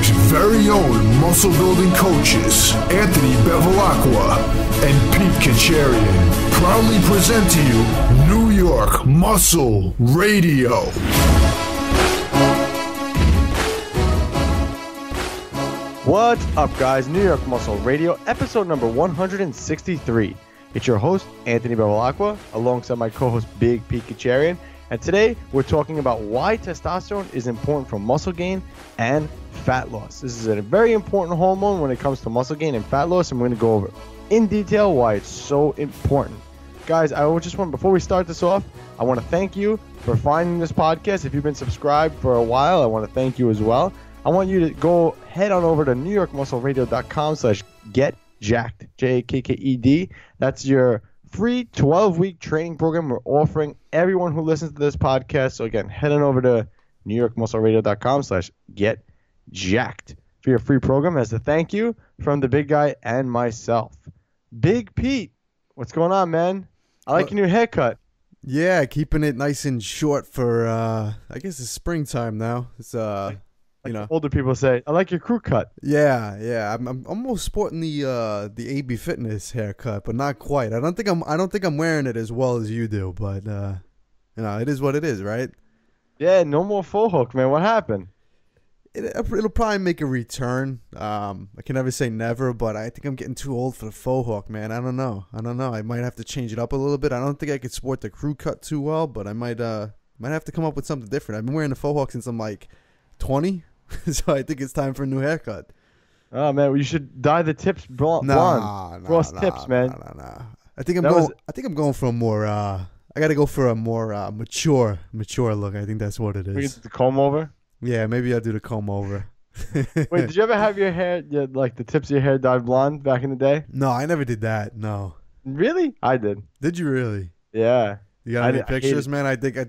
York's very own muscle building coaches, Anthony Bevilacqua and Pete Kacharian, proudly present to you New York Muscle Radio. What's up, guys? New York Muscle Radio, episode number 163. It's your host, Anthony Bevilacqua, alongside my co-host, Big Pete Kacharian. And today, we're talking about why testosterone is important for muscle gain and fat loss. This is a very important hormone when it comes to muscle gain and fat loss, and we're going to go over in detail why it's so important. Guys, I just want, before we start this off, I want to thank you for finding this podcast. If you've been subscribed for a while, I want to thank you as well. I want you to go head on over to newyorkmuscleradio.com/getjacked, Jakked. That's your free 12-week training program we're offering everyone who listens to this podcast. So again, head on over to newyorkmuscleradio.com/getjacked for your free program as a thank you from the big guy and myself. Big Pete, what's going on, man? I like your new haircut. Yeah, keeping it nice and short for I guess it's springtime now. It's you know, older people say, I like your crew cut. Yeah. I'm almost sporting the myfitness haircut, but not quite. I don't think I'm wearing it as well as you do, but you know, it is what it is, right? Yeah, no more faux hook, man. What happened? It'll probably make a return. I can never say never, but I think I'm getting too old for the faux hook, man. I don't know. I might have to change it up a little bit. I don't think I could sport the crew cut too well, but I might have to come up with something different. I've been wearing the faux hook since I'm like 20. So I think it's time for a new haircut. Oh man, well, you should dye the tips blonde. Cross tips, man. Nah. I think I'm going for a more. I got to go for a more mature look. I think that's what it is. The comb over. Yeah, maybe I'll do the comb over. Wait, did you ever have your hair, like the tips of your hair dyed blonde back in the day? No, I never did that. No. Really? I did. Did you really? Yeah. You got any pictures, man? I think I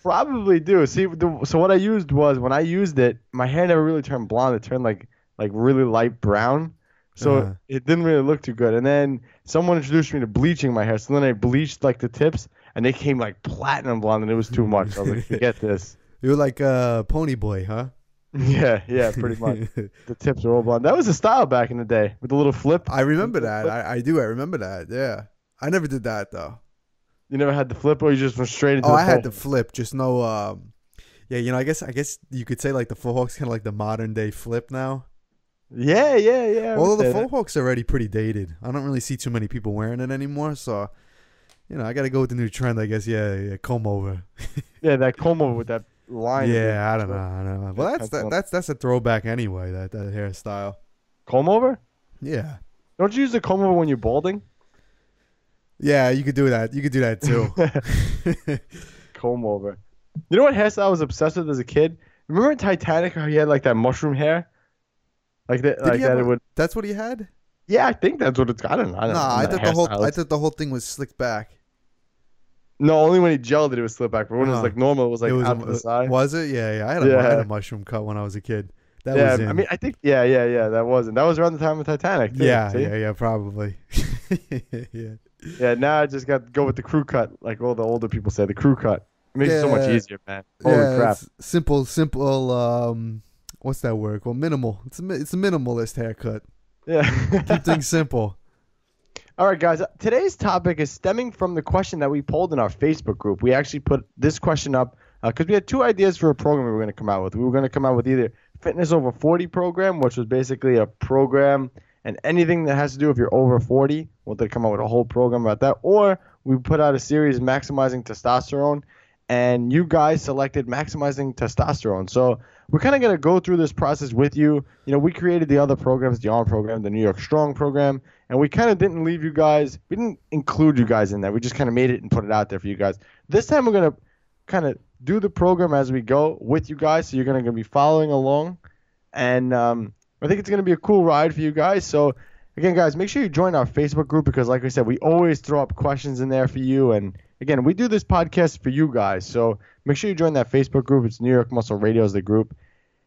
probably do. See, so what I used was, when I used it, my hair never really turned blonde. It turned like really light brown. So it didn't really look too good. And then someone introduced me to bleaching my hair. So then I bleached like the tips, and they came like platinum blonde, and it was too much. I was like, forget this. You were like a pony boy, huh? Yeah, pretty much. The tips were all blonde. That was the style back in the day with the little flip. I remember that. I do. I remember that. Yeah. I never did that though. You never had the flip, or you just went straight into I had the flip, just no yeah, you know, I guess you could say like the faux hook's kind of like the modern day flip now. Yeah. Although the faux hook's already pretty dated. I don't really see too many people wearing it anymore, so you know, I got to go with the new trend, I guess. Yeah, comb over. Yeah, that comb over with that line. Yeah, I don't know. Well, that's a throwback anyway, that hairstyle. Comb over? Yeah. Don't you use the comb over when you're balding? Yeah, you could do that. You could do that too. Comb over. You know what hairstyle I was obsessed with as a kid? Remember in Titanic how he had like that mushroom hair? Like that. It would. That's what he had? Yeah, I think that's what it's. I don't know. I thought the whole thing was slicked back. No, only when he gelled it was slicked back. But when it was like normal, it was like out to the side. Was it? Yeah. I had a mushroom cut when I was a kid. That was in. I mean, I think that was around the time of Titanic too. Yeah, probably. Yeah, now I just got to go with the crew cut, like all the older people say, the crew cut. It makes it so much easier, man. Holy crap. Simple, what's that word? Well, minimal. It's a minimalist haircut. Yeah. Keep things simple. All right, guys. Today's topic is stemming from the question that we polled in our Facebook group. We actually put this question up because we had two ideas for a program we were going to come out with. We were going to come out with either Fitness Over 40 program, which was basically a program and anything that has to do if you're over 40, we'll come out with a whole program about that. Or we put out a series maximizing testosterone, and you guys selected maximizing testosterone. So we're kind of going to go through this process with you. You know, we created the other programs, the ARM program, the New York Strong program, and we kind of didn't leave you guys. We didn't include you guys in that. We just kind of made it and put it out there for you guys. This time we're going to kind of do the program as we go with you guys, so you're going to be following along. And I think it's going to be a cool ride for you guys. So, again, guys, make sure you join our Facebook group because, like I said, we always throw up questions in there for you. And, again, we do this podcast for you guys. So make sure you join that Facebook group. It's New York Muscle Radio is the group.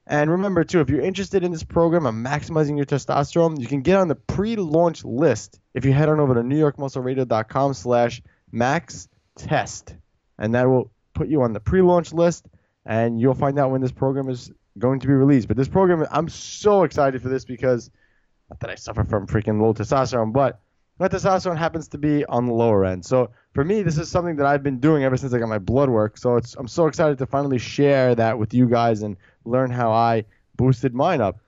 And remember, too, if you're interested in this program on maximizing your testosterone, you can get on the pre-launch list if you head on over to newyorkmuscleradio.com/maxtest. And that will put you on the pre-launch list, and you'll find out when this program is going to be released. But this program, I'm so excited for this because, not that I suffer from freaking low testosterone, but my testosterone happens to be on the lower end. So for me, this is something that I've been doing ever since I got my blood work. So I'm so excited to finally share that with you guys and learn how I boosted mine up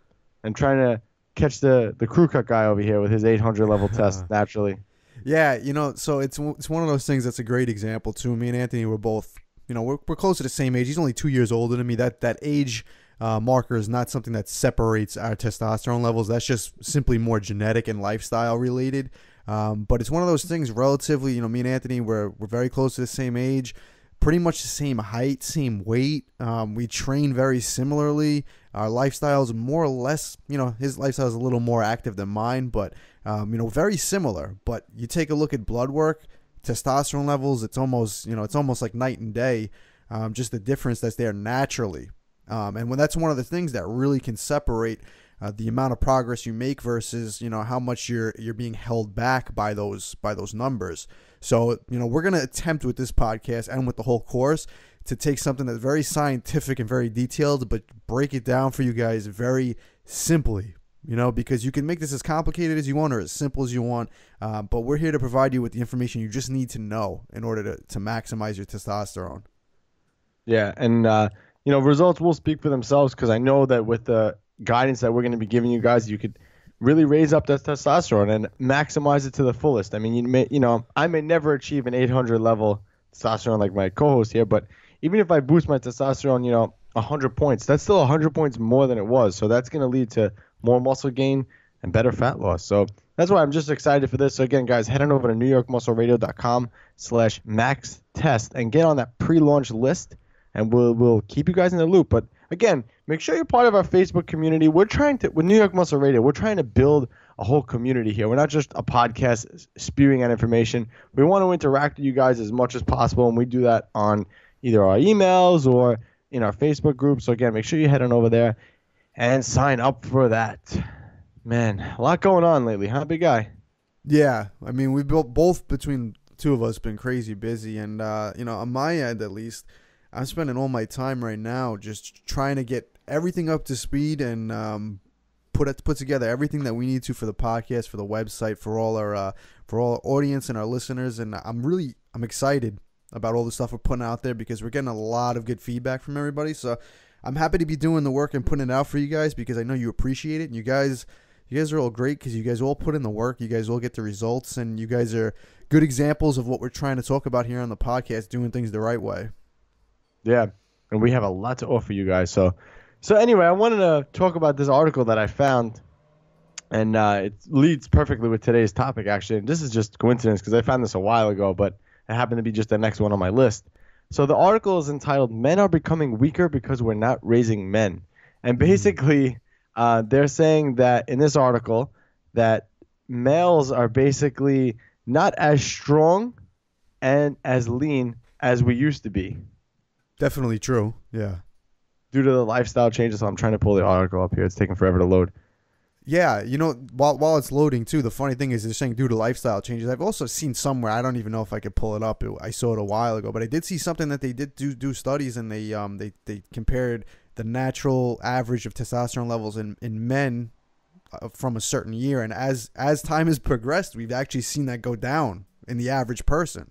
and trying to catch the crew cut guy over here with his 800 level test naturally. Yeah, so it's one of those things that's a great example too. Me and Anthony were both, we're close to the same age. He's only 2 years older than me. That age marker is not something that separates our testosterone levels. That's just simply more genetic and lifestyle related. But it's one of those things relatively, me and Anthony, we're very close to the same age, pretty much the same height, same weight. We train very similarly. Our lifestyle is more or less, his lifestyle is a little more active than mine, but, very similar. But you take a look at blood work, testosterone levels, it's almost like night and day, just the difference that's there naturally. And when that's one of the things that really can separate the amount of progress you make versus, how much you're being held back by those numbers. So, we're going to attempt with this podcast and with the whole course to take something that's very scientific and very detailed, but break it down for you guys very simply, because you can make this as complicated as you want or as simple as you want. But we're here to provide you with the information you just need to know in order to maximize your testosterone. Yeah. And, results will speak for themselves because I know that with the guidance that we're going to be giving you guys, you could really raise up that testosterone and maximize it to the fullest. I mean, I may never achieve an 800 level testosterone like my co-host here, but even if I boost my testosterone, 100 points, that's still 100 points more than it was. So that's going to lead to more muscle gain and better fat loss. So that's why I'm just excited for this. So again, guys, head on over to newyorkmuscleradio.com/maxtest and get on that pre-launch list, and we'll keep you guys in the loop. But again, make sure you're part of our Facebook community. With New York Muscle Radio, we're trying to build a whole community here. We're not just a podcast spewing out information. We want to interact with you guys as much as possible, and we do that on either our emails or in our Facebook group. So again, make sure you head on over there and sign up for that. Man, a lot going on lately, huh, big guy? Yeah, I mean, we've both between two of us been crazy busy, and on my end at least, I'm spending all my time right now just trying to get everything up to speed and put together everything that we need to for the podcast, for the website, for all our audience and our listeners. And I'm excited about all the stuff we're putting out there because we're getting a lot of good feedback from everybody. So I'm happy to be doing the work and putting it out for you guys because I know you appreciate it. And you guys are all great because you guys all put in the work. You guys all get the results, and you guys are good examples of what we're trying to talk about here on the podcast, doing things the right way. Yeah, and we have a lot to offer you guys. So anyway, I wanted to talk about this article that I found, and it leads perfectly with today's topic, actually. And this is just coincidence because I found this a while ago, but it happened to be just the next one on my list. So the article is entitled, "Men Are Becoming Weaker Because We're Not Raising Men." And basically, they're saying that in this article that males are basically not as strong and as lean as we used to be. Definitely true. Yeah. Due to the lifestyle changes. So I'm trying to pull the article up here. It's taking forever to load. Yeah, while it's loading too, the funny thing is they're saying due to lifestyle changes. I've also seen somewhere, I don't even know if I could pull it up. I saw it a while ago, but I did see something that they did do studies, and they compared the natural average of testosterone levels in men from a certain year, and as time has progressed, we've actually seen that go down in the average person.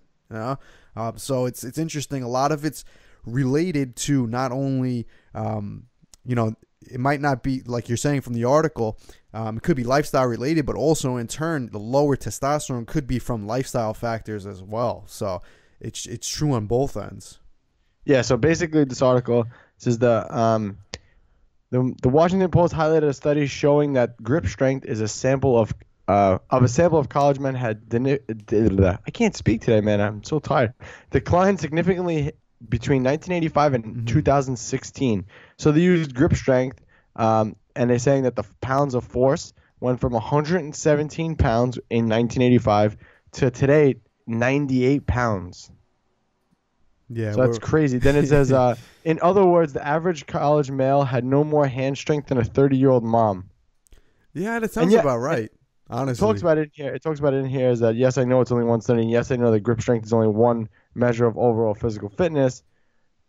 So it's interesting. A lot of it's related to not only, it might not be like you're saying from the article, it could be lifestyle related, but also in turn, the lower testosterone could be from lifestyle factors as well. So it's true on both ends. Yeah. So basically this article says the Washington Post highlighted a study showing that grip strength is a sample of college men had, I can't speak today, man. I'm so tired. Declined significantly between 1985 and 2016. So they used grip strength, and they're saying that the pounds of force went from 117 pounds in 1985 to today 98 pounds. Yeah, so that's crazy. Then it says, in other words, the average college male had no more hand strength than a 30-year-old mom. Yeah, that sounds about right. Honestly, it talks about it in here is that, yes, I know it's only one study, and yes, I know that grip strength is only one measure of overall physical fitness,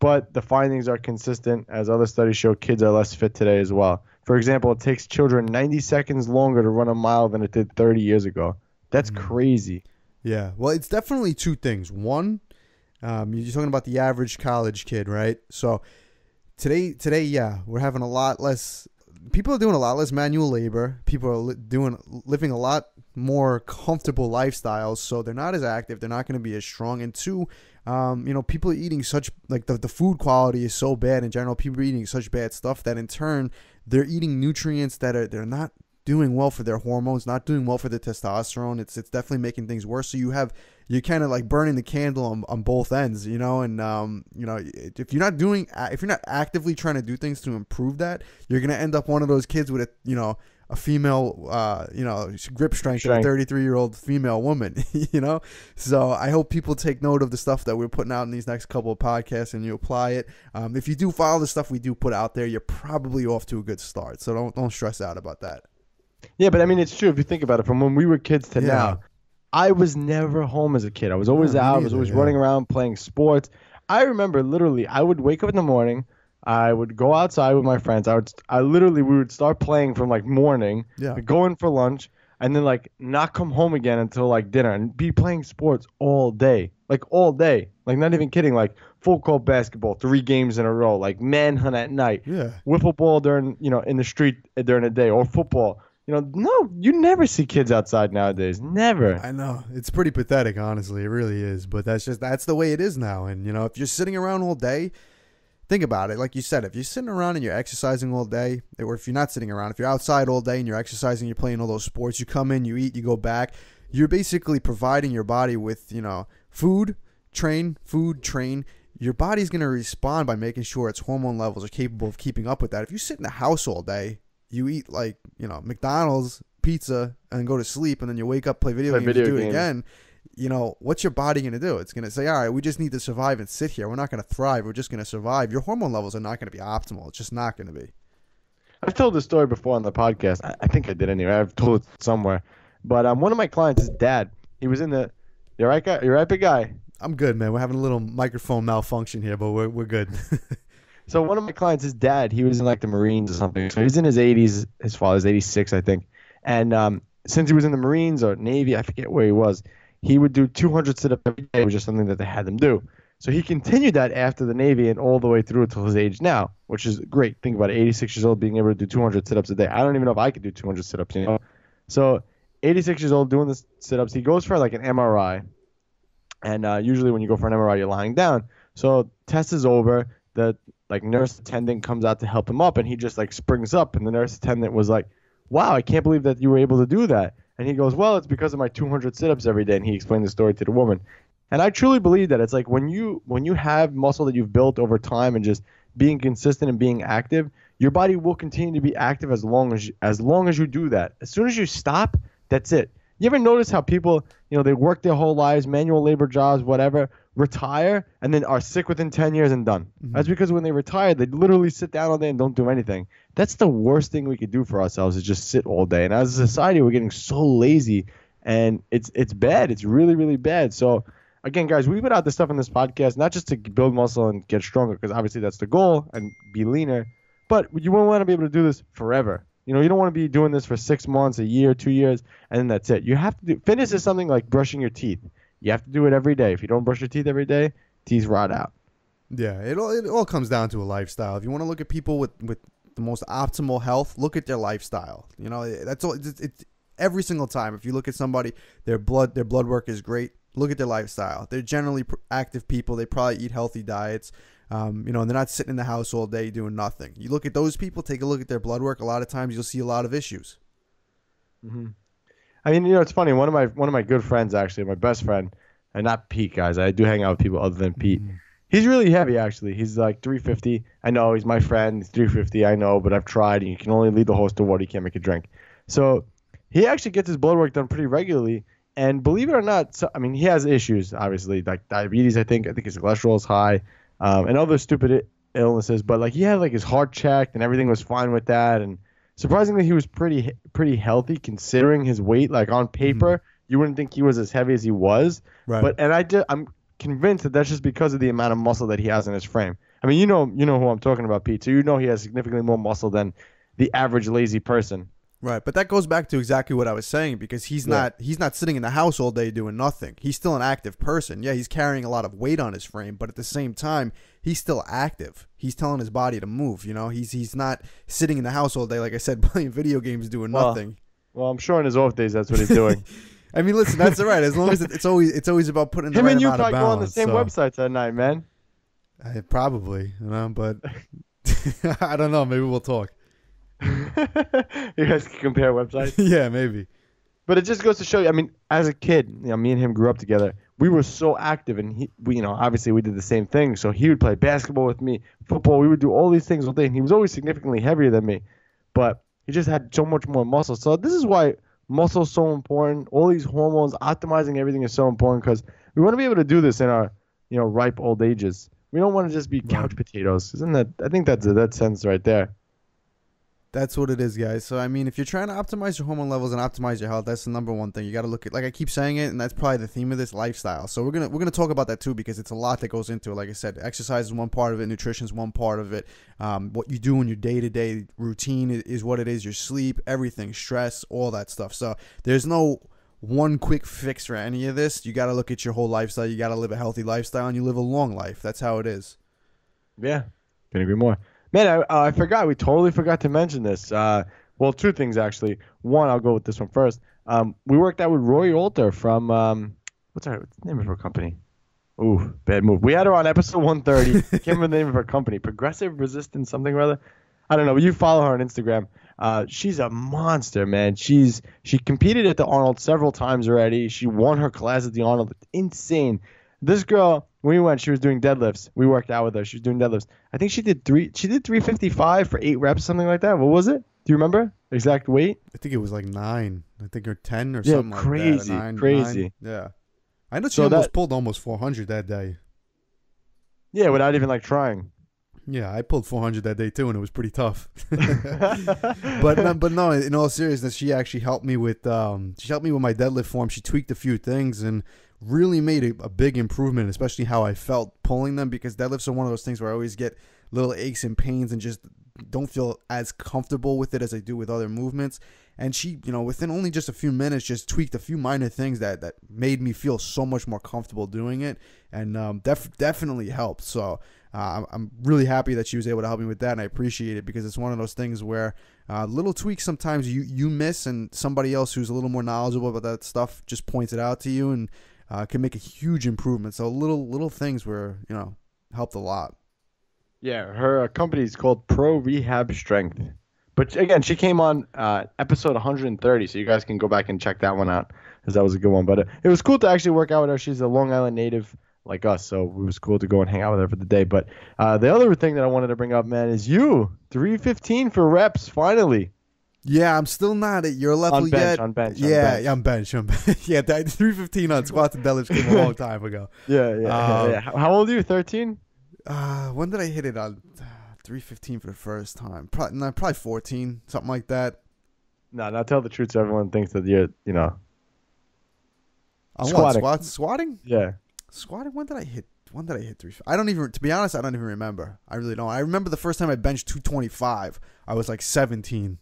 but the findings are consistent, as other studies show kids are less fit today as well. For example, it takes children 90 seconds longer to run a mile than it did 30 years ago. That's crazy. Yeah, well, it's definitely two things. One, you're talking about the average college kid, right? So today, yeah, we're having a lot less. People are doing a lot less manual labor. People are living a lot more comfortable lifestyles, so they're not as active. They're not going to be as strong. And two, people are eating such, like, the food quality is so bad in general. People are eating such bad stuff that in turn they're eating nutrients that they're not doing well for their hormones, not doing well for their testosterone. It's definitely making things worse. So you're kind of like burning the candle on both ends, and if you're not actively trying to do things to improve that, you're gonna end up one of those kids with a female grip strength of a 33-year-old female woman. So I hope people take note of the stuff that we're putting out in these next couple of podcasts and you apply it. If you do follow the stuff we do put out there, you're probably off to a good start, so don't stress out about that. Yeah, but I mean, it's true if you think about it. From when we were kids to now, I was never home as a kid. I was always out. I was always running around playing sports. I remember literally, I would wake up in the morning. I would go outside with my friends. We would start playing from like morning, go in for lunch, and then like not come home again until like dinner and be playing sports all day. Like not even kidding. Like full court basketball, 3 games in a row, like manhunt at night, wiffle ball during, in the street during the day, or football. No, you never see kids outside nowadays. Never. I know. It's pretty pathetic, honestly. It really is. But that's the way it is now. And, if you're sitting around all day, think about it. Like you said, if you're sitting around and you're exercising all day, or if you're not sitting around, if you're outside all day and you're exercising, you're playing all those sports, you come in, you eat, you go back, you're basically providing your body with, food, train. Your body's going to respond by making sure its hormone levels are capable of keeping up with that. If you sit in the house all day, you eat like, McDonald's, pizza, and go to sleep, and then you wake up, play video games, do it again. What's your body going to do? It's going to say, all right, we just need to survive and sit here. We're not going to thrive. We're just going to survive. Your hormone levels are not going to be optimal. It's just not going to be. I've told this story before on the podcast. I think I did anyway. I've told it somewhere. But one of my clients, his dad, he was in the – you're right, guy? You're right, big guy? I'm good, man. We're having a little microphone malfunction here, but we're good. So one of my clients, his dad, he was in like the Marines or something. So he's in his 80s. His father's 86, I think. And since he was in the Marines or Navy, I forget where he was, he would do 200 sit-ups every day. It was just something that they had him do. So he continued that after the Navy and all the way through until his age now, which is great. Think about it, 86 years old being able to do 200 sit-ups a day. I don't even know if I could do 200 sit-ups. So 86 years old doing the sit-ups. He goes for like an MRI. And usually when you go for an MRI, you're lying down. So test is over. The nurse attendant comes out to help him up, and he just like springs up, and the nurse attendant was like, wow, I can't believe that you were able to do that. And he goes, well, it's because of my 200 sit-ups every day. And he explained the story to the woman. And I truly believe that it's like when you have muscle that you've built over time and just being consistent and being active, your body will continue to be active as long as you do that. As soon as you stop, that's it. You ever notice how people, they work their whole lives, manual labor jobs, whatever, retire, and then are sick within 10 years and done? Mm-hmm. That's because when they retire, they literally sit down all day and don't do anything. That's the worst thing we could do for ourselves, is just sit all day. And as a society, we're getting so lazy, and it's bad. It's really, really bad. So, again, guys, we put out this stuff in this podcast, not just to build muscle and get stronger, because obviously that's the goal, and be leaner, but you won't want to be able to do this forever. You don't want to be doing this for 6 months, a year, 2 years, and then that's it. You have to do fitness is something like brushing your teeth. You have to do it every day. If you don't brush your teeth every day, teeth rot out. Yeah, it all comes down to a lifestyle. If you want to look at people with the most optimal health, look at their lifestyle. That's all. It's every single time. If you look at somebody, their blood work is great. Look at their lifestyle. They're generally active people. They probably eat healthy diets. And they're not sitting in the house all day doing nothing. You look at those people, take a look at their blood work. A lot of times you'll see a lot of issues. Mm-hmm. I mean, it's funny. One of my good friends, actually, my best friend, and not Pete, guys. I do hang out with people other than Pete. Mm-hmm. He's really heavy, actually. He's like 350. I know he's my friend. He's 350. I know, but I've tried. And you can only lead the horse to water. You can't make it drink. So he actually gets his blood work done pretty regularly. And believe it or not, he has issues, obviously, like diabetes. I think his cholesterol is high. And other stupid illnesses, but like he had like his heart checked and everything was fine with that, and surprisingly he was pretty healthy considering his weight. Like on paper, you wouldn't think he was as heavy as he was, right? But I'm convinced that that's just because of the amount of muscle that he has in his frame. I mean, you know who I'm talking about, Pete. So you know he has significantly more muscle than the average lazy person. Right, but that goes back to exactly what I was saying, because he's not sitting in the house all day doing nothing. He's still an active person. Yeah, he's carrying a lot of weight on his frame, but at the same time, he's still active. He's telling his body to move. You know, he's not sitting in the house all day, like I said, playing video games doing nothing. Well, I'm sure on his off days that's what he's doing. I mean, listen, that's all right. As long as it's always about putting the right amount of balance. Him and you probably go on the same websites at night, man. Probably, but I don't know. Maybe we'll talk. You guys can compare websites. Yeah, maybe. But it just goes to show you. I mean, as a kid, me and him grew up together. We were so active, and we obviously we did the same thing. So he would play basketball with me, football. We would do all these things all day, and he was always significantly heavier than me, but he just had so much more muscle. So this is why muscle is so important. All these hormones, optimizing everything is so important, because we want to be able to do this in our ripe old ages. We don't want to just be couch potatoes. Isn't that? I think that's that sense right there. That's what it is, guys. So, I mean, if you're trying to optimize your hormone levels and optimize your health, that's the number one thing. You got to look at, like I keep saying it, and that's probably the theme of this, lifestyle. So we're gonna talk about that too, because it's a lot that goes into it. Like I said, exercise is one part of it, nutrition is one part of it. What you do in your day-to-day routine is what it is. Your sleep, everything, stress, all that stuff. So there's no one quick fix for any of this. You got to look at your whole lifestyle. You got to live a healthy lifestyle, and you live a long life. That's how it is. Yeah, couldn't agree more. Man, I forgot. We totally forgot to mention this. Well, two things, actually. One, I'll go with this one first. We worked out with Roy Alter from, what's the name of her company? Ooh, bad move. We had her on episode 130. Can't remember the name of her company. Progressive Resistance something or other. I don't know, but you follow her on Instagram. She's a monster, man. She competed at the Arnold several times already. She won her class at the Arnold. It's insane. This girl, when we went, she was doing deadlifts. We worked out with her. She was doing deadlifts. I think she did 355 for 8 reps, something like that. What was it? Do you remember exact weight? I think it was like 9. I think, or 10 or something like that. Crazy. 9. Yeah. I know she pulled almost 400 that day. Yeah, without even trying. Yeah, I pulled 400 that day too, and it was pretty tough. but no, in all seriousness, she actually helped me with my deadlift form. She tweaked a few things and really made a big improvement, especially how I felt pulling them, because deadlifts are one of those things where I always get little aches and pains and just don't feel as comfortable with it as I do with other movements. And she, within only just a few minutes, just tweaked a few minor things that made me feel so much more comfortable doing it, and definitely helped. So I'm really happy that she was able to help me with that, and I appreciate it, because it's one of those things where little tweaks sometimes you miss, and somebody else who's a little more knowledgeable about that stuff just points it out to you, and can make a huge improvement. So little things were, helped a lot. Yeah, her company is called Pro Rehab Strength. But again, she came on episode 130, so you guys can go back and check that one out, because that was a good one. But it was cool to actually work out with her. She's a Long Island native like us, so it was cool to go and hang out with her for the day. But the other thing that I wanted to bring up, man, is 315 for reps, finally. Yeah, I'm still not at your level yet. On bench. I'm bench. Yeah, that 315 on squats and deadlifts came a long time ago. Yeah. How old are you? 13? When did I hit it on 315 for the first time? Probably 14, something like that. No, now tell the truth, so everyone thinks that you're, squatting. What, squatting? Yeah. Squatting. When did I hit 315? I don't even, to be honest, I don't even remember. I really don't. I remember the first time I benched 225. I was like 17,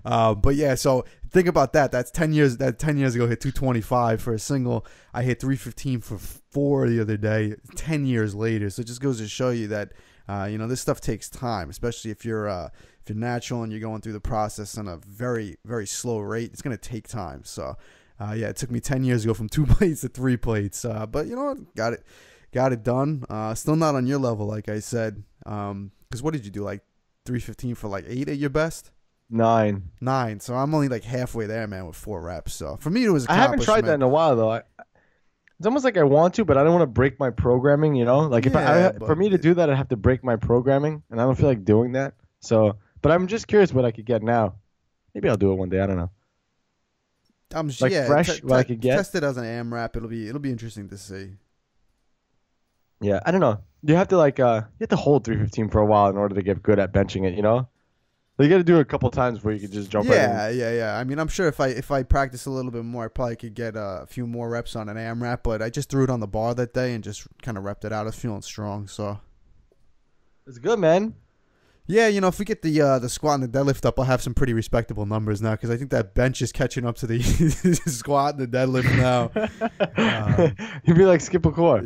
But yeah, so think about that. That's 10 years. That 10 years ago, I hit 225 for a single. I hit 315 for 4 the other day. 10 years later, so it just goes to show you that this stuff takes time, especially if you're natural and you're going through the process on a very, very slow rate. It's gonna take time. So it took me 10 years to go from 2 plates to 3 plates. But you know what? Got it done. Still not on your level, like I said. Because what did you do? Like 315 for like 8 at your best? 9. So I'm only like halfway there, man, with 4 reps. So for me, it was. I haven't tried that in a while though. It's almost like I want to, but I don't want to break my programming. For me to do that, I have to break my programming, and I don't feel like doing that. So, but I'm just curious what I could get now. Maybe I'll do it one day. I don't know. Fresh, what I could get. Test it as an AMRAP. It'll be interesting to see. Yeah, I don't know. You have to you have to hold 315 for a while in order to get good at benching it. You got to do it a couple times before you can just jump. Yeah. I mean, I'm sure if I practice a little bit more, I probably could get a few more reps on an AMRAP. But I just threw it on the bar that day and just kind of repped it out. I was feeling strong, so. It's good, man. Yeah, if we get the squat and the deadlift up, I'll have some pretty respectable numbers now because I think that bench is catching up to the squat and the deadlift now. You'd be like Skip Core.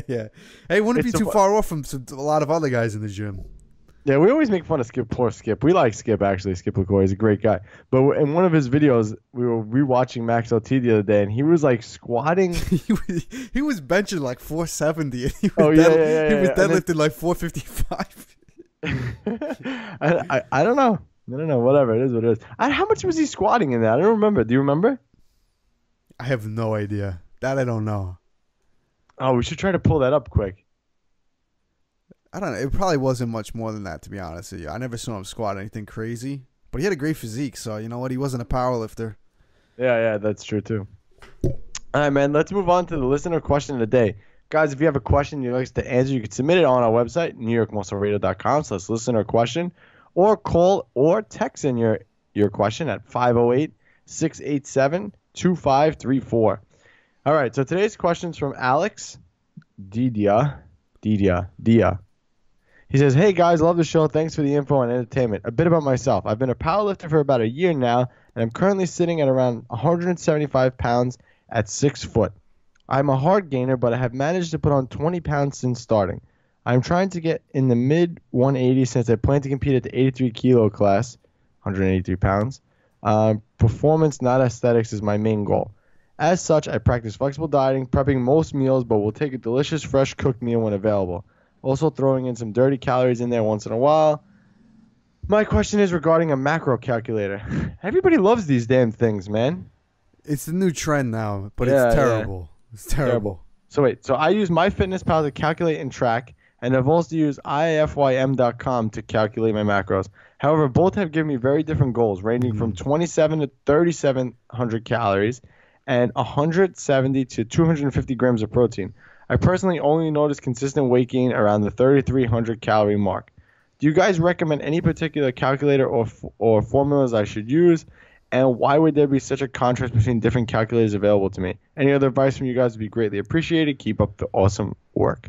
Yeah. Hey, wouldn't be too far off from a lot of other guys in the gym. Yeah, we always make fun of Skip. We like Skip, actually. Skip LaCour. He's a great guy. But in one of his videos, we were rewatching Max LT the other day, and he was like squatting. he was benching like 470. He was He was deadlifting like 455. I don't know. Whatever. It is what it is. How much was he squatting in that? I don't remember. Do you remember? I have no idea. That I don't know. Oh, we should try to pull that up quick. I don't know. It probably wasn't much more than that, to be honest with you. I never saw him squat anything crazy. But he had a great physique, so you know what? He wasn't a powerlifter. Yeah, that's true, too. All right, man. Let's move on to the listener question of the day. Guys, if you have a question you'd like us to answer, you can submit it on our website, newyorkmuscleradio.com. So let's listen to our question. Or call or text in your question at 508-687-2534. All right, so today's question is from Alex Dedia. He says, hey, guys, love the show. Thanks for the info and entertainment. A bit about myself. I've been a powerlifter for about a year now, and I'm currently sitting at around 175 pounds at 6 foot. I'm a hard gainer, but I have managed to put on 20 pounds since starting. I'm trying to get in the mid-180s since I plan to compete at the 83 kilo class, 183 pounds. Performance, not aesthetics, is my main goal. As such, I practice flexible dieting, prepping most meals, but will take a delicious, fresh cooked meal when available. Also throwing in some dirty calories in there once in a while. My question is regarding a macro calculator. Everybody loves these damn things, man. It's the new trend now, but it's terrible. Yeah. It's terrible. So I use myfitness to calculate and track, and I've also used ifym.com to calculate my macros. However, both have given me very different goals, ranging from 27 to 3,700 calories and 170 to 250 grams of protein. I personally only notice consistent weight gain around the 3,300 calorie mark. Do you guys recommend any particular calculator or formulas I should use? And why would there be such a contrast between different calculators available to me? Any other advice from you guys would be greatly appreciated. Keep up the awesome work.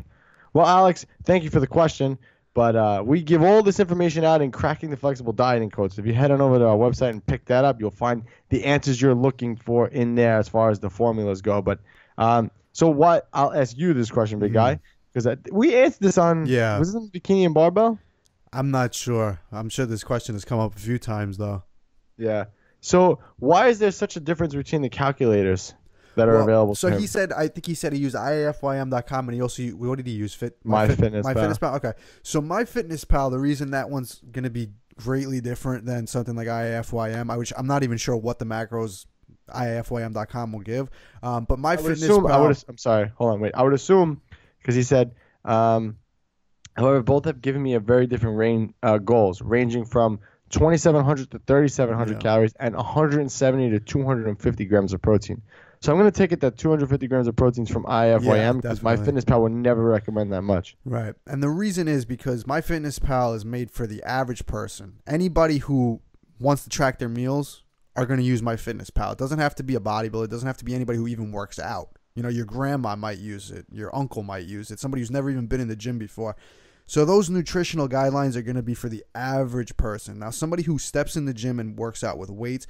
Well, Alex, thank you for the question. But we give all this information out in Cracking the Flexible Dieting Code. So if you head on over to our website and pick that up, you'll find the answers you're looking for in there as far as the formulas go. But so what? I'll ask you this question, big guy, because we answered this on. Yeah. Was it on Bikini and Barbell? I'm not sure. I'm sure this question has come up a few times though. Yeah. So why is there such a difference between the calculators that are available? So he said, I think he said he used ifym.com, and he also, what did he use? MyFitnessPal. Okay. So MyFitnessPal, the reason that one's going to be greatly different than something like ifym, which I'm not even sure what the macros ifym.com will give. But MyFitnessPal. I'm sorry. Hold on. Wait. I would assume, because he said, however, both have given me a very different goals, ranging from 2,700 to 3,700 calories and 170 to 250 grams of protein. So I'm going to take it that 250 grams of protein is from IFYM because MyFitnessPal would never recommend that much. Right. And the reason is because MyFitnessPal is made for the average person. Anybody who wants to track their meals are going to use MyFitnessPal. It doesn't have to be a bodybuilder. It doesn't have to be anybody who even works out. You know, your grandma might use it. Your uncle might use it. Somebody who's never even been in the gym before. So those nutritional guidelines are going to be for the average person. Now, somebody who steps in the gym and works out with weights,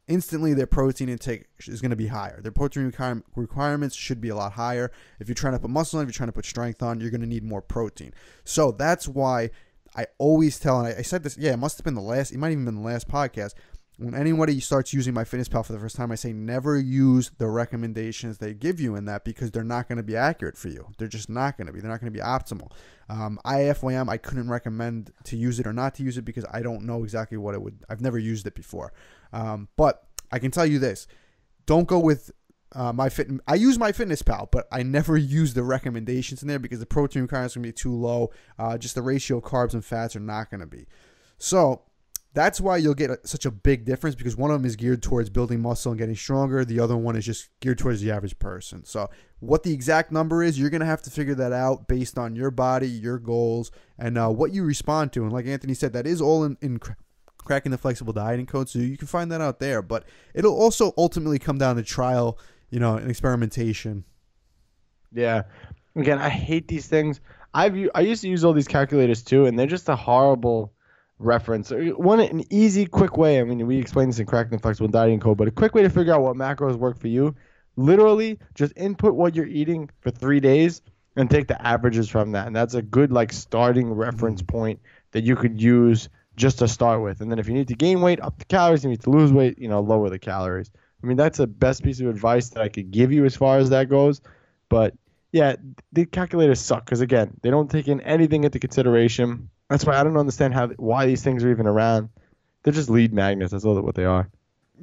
instantly their protein intake is going to be higher. Their protein requirements should be a lot higher. If you're trying to put muscle on, if you're trying to put strength on, you're going to need more protein. So that's why I always tell, and I said this, it must have been it might even been the last podcast. When anybody starts using MyFitnessPal for the first time, I say never use the recommendations they give you in that because they're not going to be accurate for you. They're just not going to be. They're not going to be optimal. IFYM, I couldn't recommend to use it or not to use it because I don't know exactly what it would. I've never used it before. But I can tell you this. Don't go with MyFitness. I use MyFitnessPal, but I never use the recommendations in there because the protein requirements are going to be too low. Just the ratio of carbs and fats are not going to be. So that's why you'll get such a big difference because one of them is geared towards building muscle and getting stronger. The other one is just geared towards the average person. So what the exact number is, you're going to have to figure that out based on your body, your goals, and what you respond to. And like Anthony said, that is all in Cracking the Flexible Dieting Code, so you can find that out there. But it'll also ultimately come down to trial, and experimentation. Yeah. Again, I hate these things. I used to use all these calculators too, and they're just a horrible reference. An easy, quick way. I mean, we explained this in Cracked and Flexible Dieting Code, but a quick way to figure out what macros work for you. Literally, just input what you're eating for 3 days and take the averages from that, and that's a good like starting reference point that you could use just to start with. And then if you need to gain weight, up the calories. If you need to lose weight, lower the calories. I mean, that's the best piece of advice that I could give you as far as that goes. But yeah, the calculators suck because, again, they don't take in anything into consideration. That's why I don't understand why these things are even around. They're just lead magnets. That's all what they are.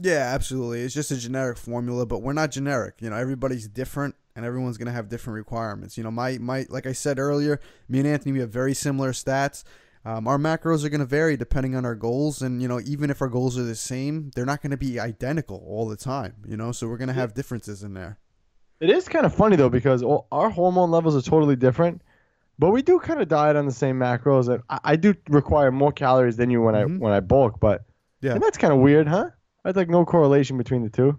Yeah, absolutely. It's just a generic formula, but we're not generic. Everybody's different, and everyone's going to have different requirements. My like I said earlier, me and Anthony, we have very similar stats. Our macros are going to vary depending on our goals, and even if our goals are the same, they're not going to be identical all the time. So we're going to have differences in there. It is kind of funny though, because our hormone levels are totally different, but we do kind of diet on the same macros. And I do require more calories than you when I bulk, but yeah, that's kind of weird, huh? I'd like no correlation between the two.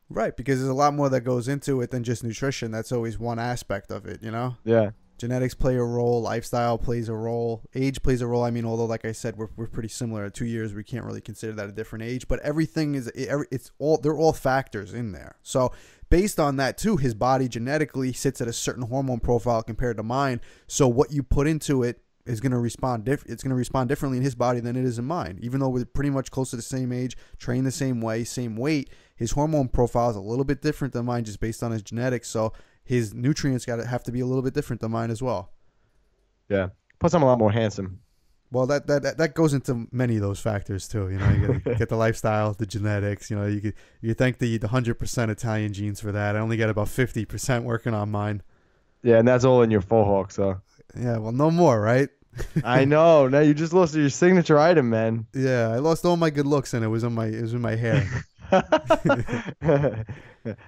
Right, because there's a lot more that goes into it than just nutrition. That's always one aspect of it, Yeah. Genetics play a role, lifestyle plays a role, age plays a role. I mean, although like I said, we're pretty similar. At 2 years, we can't really consider that a different age, but everything they're all factors in there. So based on that too, his body genetically sits at a certain hormone profile compared to mine. So what you put into it is going to respond. It's going to respond differently in his body than it is in mine. Even though we're pretty much close to the same age, train the same way, same weight, his hormone profile is a little bit different than mine just based on his genetics. So his nutrients have to be a little bit different than mine as well. Yeah. Plus, I'm a lot more handsome. Well, that goes into many of those factors too. You gotta get the lifestyle, the genetics. You thank the 100% Italian genes for that. I only get about 50% working on mine. Yeah, and that's all in your faux hawk. So. Yeah, well, no more, right? I know. Now you just lost your signature item, man. Yeah, I lost all my good looks, and it was in my hair.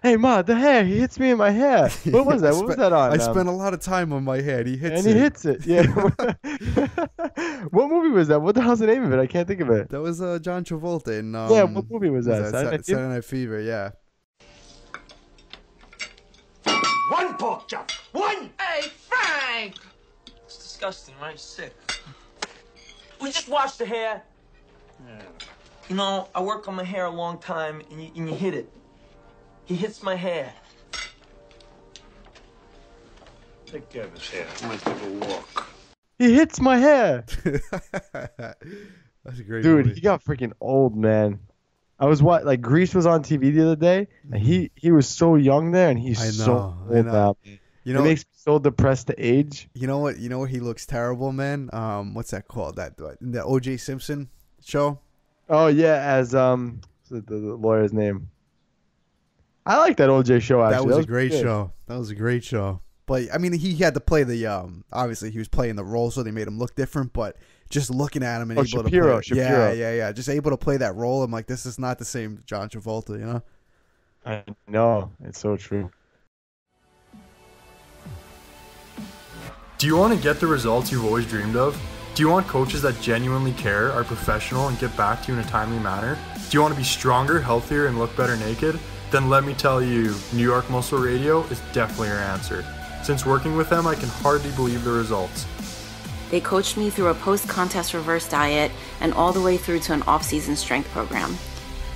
Hey, Ma, the hair. He hits me in my hair. What was that? What was that on? I spent a lot of time on my head. He hits it. Yeah. What movie was that? What the hell's the name of it? I can't think of it. That was John Travolta in. Yeah, what movie was that? Saturday Night Fever. Yeah. One pork chop. One. Hey, Frank! It's disgusting, right? Sick. We just washed the hair. Yeah. I work on my hair a long time, and you hit it. He hits my hair. Take care of his hair. I might take a walk. He hits my hair. That's a great Dude, movie. he got freaking old, man. I was Grease was on TV the other day, and he was so young there, and he's so old now. It makes me so depressed to age. You know what? He looks terrible, man. What's that called? The O.J. Simpson show. Oh yeah, as the lawyer's name. I like that O.J. show. Actually, That was a great show. That was a great show. But I mean, he had to play the obviously he was playing the role, so they made him look different. But just looking at him and able Shapiro, to play, yeah, just able to play that role. I'm like, this is not the same John Travolta, I know, it's so true. Do you want to get the results you've always dreamed of? Do you want coaches that genuinely care, are professional, and get back to you in a timely manner? Do you want to be stronger, healthier, and look better naked? Then let me tell you, New York Muscle Radio is definitely your answer. Since working with them, I can hardly believe the results. They coached me through a post-contest reverse diet and all the way through to an off-season strength program.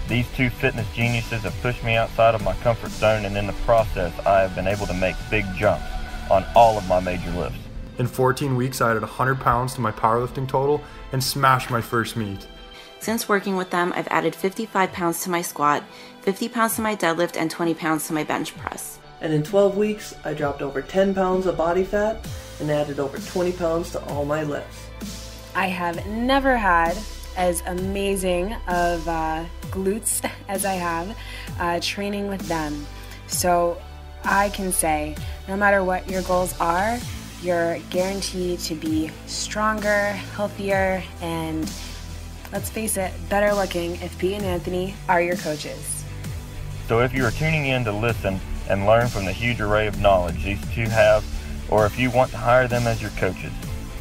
These two fitness geniuses have pushed me outside of my comfort zone, and in the process, I have been able to make big jumps on all of my major lifts. In 14 weeks, I added 100 pounds to my powerlifting total and smashed my first meet. Since working with them, I've added 55 pounds to my squat, 50 pounds to my deadlift, and 20 pounds to my bench press. And in 12 weeks, I dropped over 10 pounds of body fat and added over 20 pounds to all my lifts. I have never had as amazing of glutes as I have training with them. So I can say, no matter what your goals are, you're guaranteed to be stronger, healthier, and let's face it, better looking if Pete and Anthony are your coaches. So if you are tuning in to listen and learn from the huge array of knowledge these two have, or if you want to hire them as your coaches,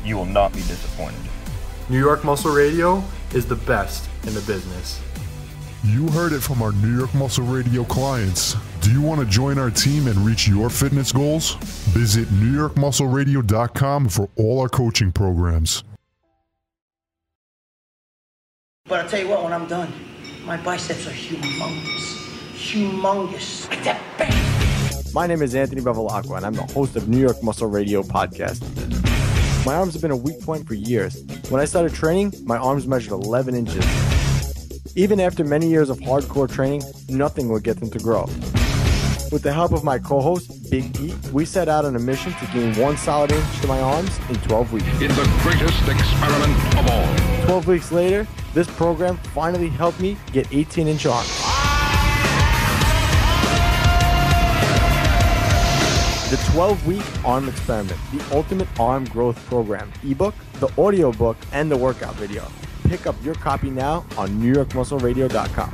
you will not be disappointed. New York Muscle Radio is the best in the business. You heard it from our New York Muscle Radio clients. Do you want to join our team and reach your fitness goals? Visit NewYorkMuscleRadio.com for all our coaching programs. But I'll tell you what, when I'm done, my biceps are humongous. Humongous. Like that, bang! My name is Anthony Bevilacqua, and I'm the host of New York Muscle Radio podcast. My arms have been a weak point for years. When I started training, my arms measured 11 inches. Even after many years of hardcore training, nothing would get them to grow. With the help of my co-host, Big Pete, we set out on a mission to gain 1 solid inch to my arms in 12 weeks. In the greatest experiment of all. 12 weeks later, this program finally helped me get 18-inch arms. The 12-week arm experiment, the ultimate arm growth program, ebook, the audio book, and the workout video. Pick up your copy now on NewYorkMuscleRadio.com.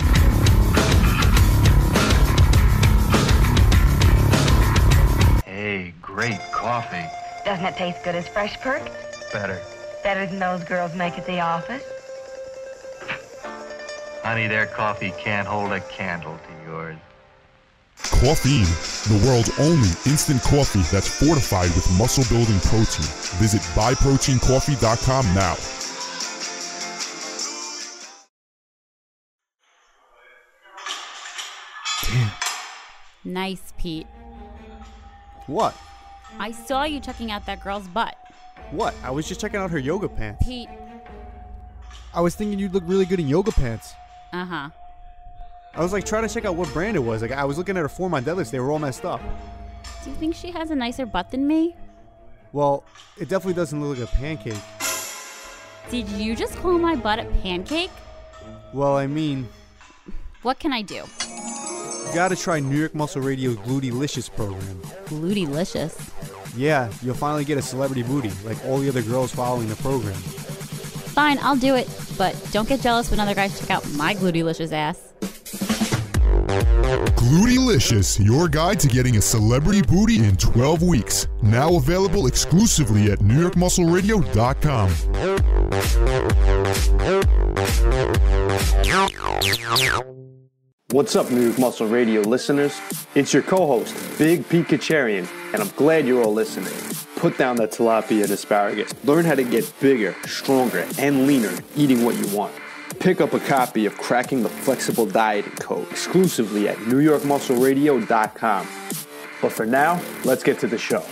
Hey, great coffee. Doesn't it taste good as fresh perk? Better. Better than those girls make at the office? Honey, their coffee can't hold a candle to yours. Caffeine, the world's only instant coffee that's fortified with muscle-building protein. Visit buyproteincoffee.com now. Nice, Pete. What? I saw you checking out that girl's butt. What? I was just checking out her yoga pants. Pete. I was thinking you'd look really good in yoga pants. Uh-huh. I was like trying to check out what brand it was. Like I was looking at her form on deadlifts. They were all messed up. Do you think she has a nicer butt than me? Well, it definitely doesn't look like a pancake. Did you just call my butt a pancake? Well, I mean... What can I do? You gotta try New York Muscle Radio's Glutylicious program. Glutylicious? Yeah, you'll finally get a celebrity booty, like all the other girls following the program. Fine, I'll do it. But don't get jealous when other guys check out my glutylicious ass. Glutylicious, your guide to getting a celebrity booty in 12 weeks. Now available exclusively at NewYorkMuscleRadio.com. What's up, New York Muscle Radio listeners? It's your co-host, Big Pete Kacharian, and I'm glad you're all listening. Put down that tilapia and asparagus. Learn how to get bigger, stronger, and leaner eating what you want. Pick up a copy of Cracking the Flexible Dieting Code exclusively at NewYorkMuscleRadio.com. But for now, let's get to the show.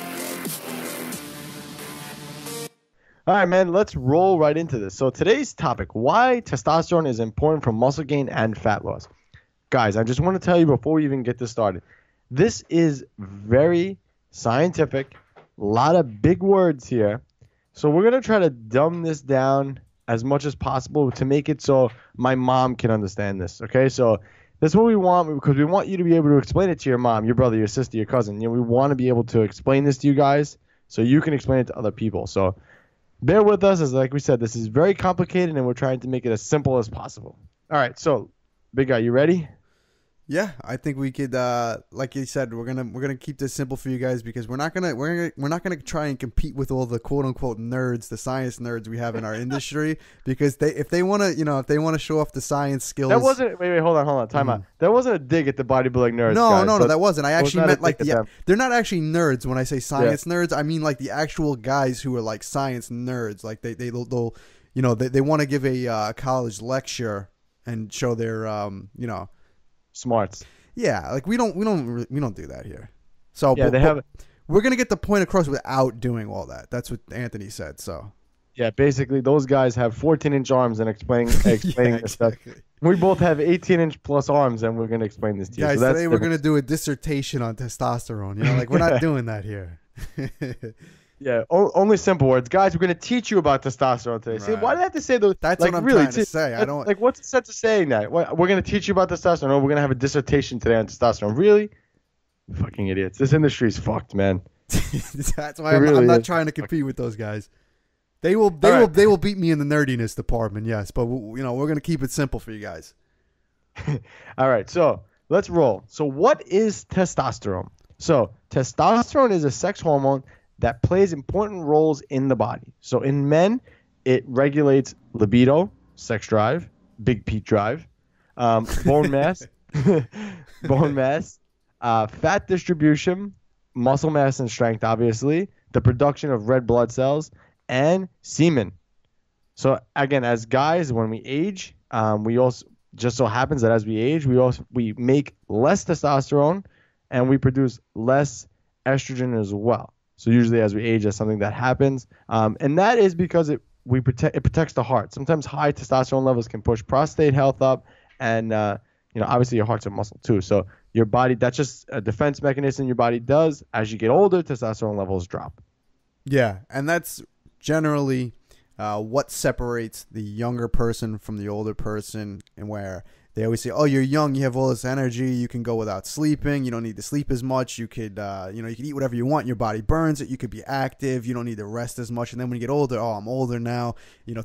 All right, man, let's roll right into this. So today's topic, why testosterone is important for muscle gain and fat loss. Guys, I just want to tell you before we even get this started, this is very scientific, a lot of big words here. So we're going to try to dumb this down as much as possible to make it so my mom can understand this, okay? So that's what we want, because we want you to be able to explain it to your mom, your brother, your sister, your cousin. You know, we want to be able to explain this to you guys so you can explain it to other people. So bear with us, as like we said, this is very complicated, and we're trying to make it as simple as possible. All right, so big guy, you ready? Yeah, I think we could. Like you said, we're gonna keep this simple for you guys because we're not gonna try and compete with all the quote unquote nerds, the science nerds we have in our industry. Because if they want to show off the science skills. That wasn't. Wait, hold on, time out. That wasn't a dig at the bodybuilding nerds. No, guys. no, that wasn't. I actually meant like they're not actually nerds when I say science nerds. I mean like the actual guys who are like science nerds. Like they'll they want to give a college lecture and show their smarts. Yeah, like we don't do that here. So yeah, we're gonna get the point across without doing all that. That's what Anthony said. So yeah, basically those guys have 14-inch arms and explaining this stuff. We both have 18-inch plus arms, and we're gonna explain this to you. Guys, so today we're gonna do a dissertation on testosterone. You know, like we're not doing that here. Yeah, only simple words, guys. We're gonna teach you about testosterone today. Right. See, why do I have to say those? That's what I'm trying to say. I don't like. What's the sense of saying that? We're gonna teach you about testosterone. Or we're gonna have a dissertation today on testosterone. Really? Fucking idiots. This industry's fucked, man. That's why I'm not trying to compete with those guys. They will beat me in the nerdiness department. Yes, but we're gonna keep it simple for you guys. All right, so let's roll. So what is testosterone? So testosterone is a sex hormone that plays important roles in the body. So in men, it regulates libido, sex drive, big Pete drive, bone mass, fat distribution, muscle mass and strength, obviously, the production of red blood cells, and semen. So again, as guys, when we age, we also just so happens that as we age, we make less testosterone and we produce less estrogen as well. So usually as we age, that's something that happens, and that is because it protects the heart. Sometimes high testosterone levels can push prostate health up, and obviously your heart's a muscle too. So your body, that's just a defense mechanism your body does. As you get older, testosterone levels drop. Yeah, and that's generally what separates the younger person from the older person, and where they always say, oh, you're young, you have all this energy, you can go without sleeping, you don't need to sleep as much, you could you can eat whatever you want, your body burns it, you could be active, you don't need to rest as much. And then when you get older, oh, I'm older now,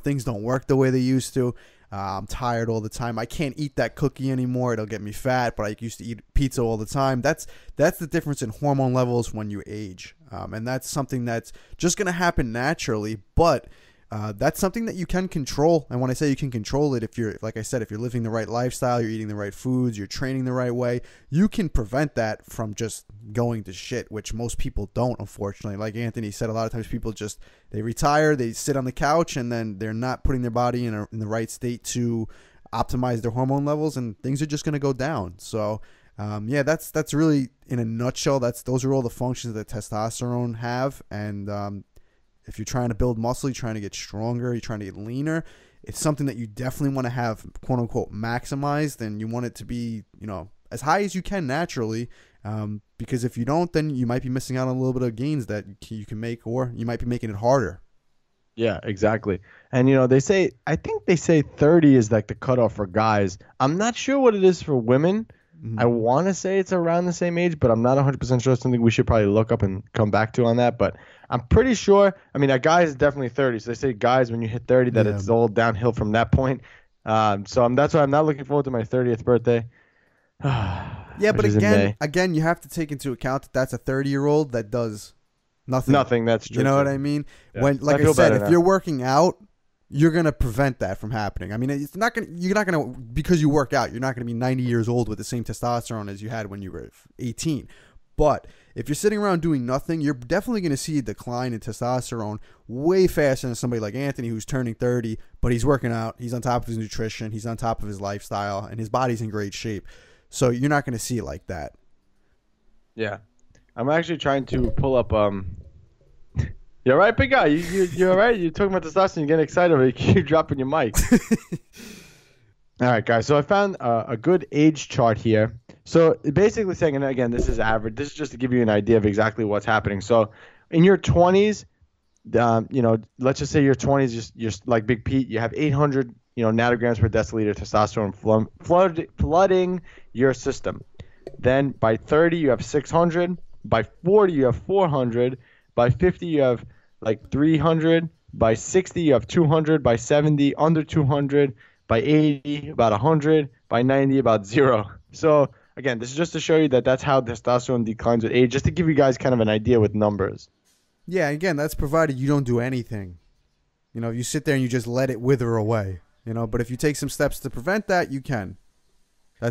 things don't work the way they used to. I'm tired all the time. I can't eat that cookie anymore. It'll get me fat, but I used to eat pizza all the time. That's the difference in hormone levels when you age. And that's something that's just going to happen naturally, but that's something that you can control. And when I say you can control it, if you're, like I said, if you're living the right lifestyle, you're eating the right foods, you're training the right way, you can prevent that from just going to shit, which most people don't, unfortunately. Like Anthony said, a lot of times people they retire, they sit on the couch, and then they're not putting their body in the right state to optimize their hormone levels, and things are just going to go down. So that's really, in a nutshell, those are all the functions that testosterone have. And if you're trying to build muscle, you're trying to get stronger, you're trying to get leaner, it's something that you definitely want to have, quote unquote, maximized, and you want it to be, as high as you can naturally, because if you don't, then you might be missing out on a little bit of gains that you can make, or you might be making it harder. Yeah, exactly. And I think they say 30 is like the cutoff for guys. I'm not sure what it is for women. I want to say it's around the same age, but I'm not 100% sure. It's something we should probably look up and come back to on that. But I'm pretty sure. I mean, a guy is definitely 30. So they say guys, when you hit 30, that it's all downhill from that point. That's why I'm not looking forward to my 30th birthday. Yeah, but again, you have to take into account that that's a 30-year-old that does nothing. Nothing. That's true. You know what I mean? Yeah. When, like I said, if you're working out, you're going to prevent that from happening. I mean, you're not going to, because you work out, you're not going to be 90 years old with the same testosterone as you had when you were 18. But if you're sitting around doing nothing, you're definitely going to see a decline in testosterone way faster than somebody like Anthony, who's turning 30, but he's working out, he's on top of his nutrition, he's on top of his lifestyle, and his body's in great shape. So you're not going to see it like that. Yeah. I'm actually trying to pull up You're right, big guy. You're all right. You're talking about testosterone. You're getting excited. You keep dropping your mic. All right, guys. So I found a good age chart here. So basically saying, and again, this is average. This is just to give you an idea of exactly what's happening. So in your 20s, let's just say your 20s, you're like Big Pete. You have 800, nanograms per deciliter testosterone flooding your system. Then by 30, you have 600. By 40, you have 400. By 50, you have like 300. By 60, you have 200. By 70, under 200. By 80, about 100. By 90, about 0. So again, this is just to show you that that's how testosterone declines with age, just to give you guys kind of an idea with numbers. Yeah, again, that's provided you don't do anything. You sit there and you just let it wither away. But if you take some steps to prevent that, you can.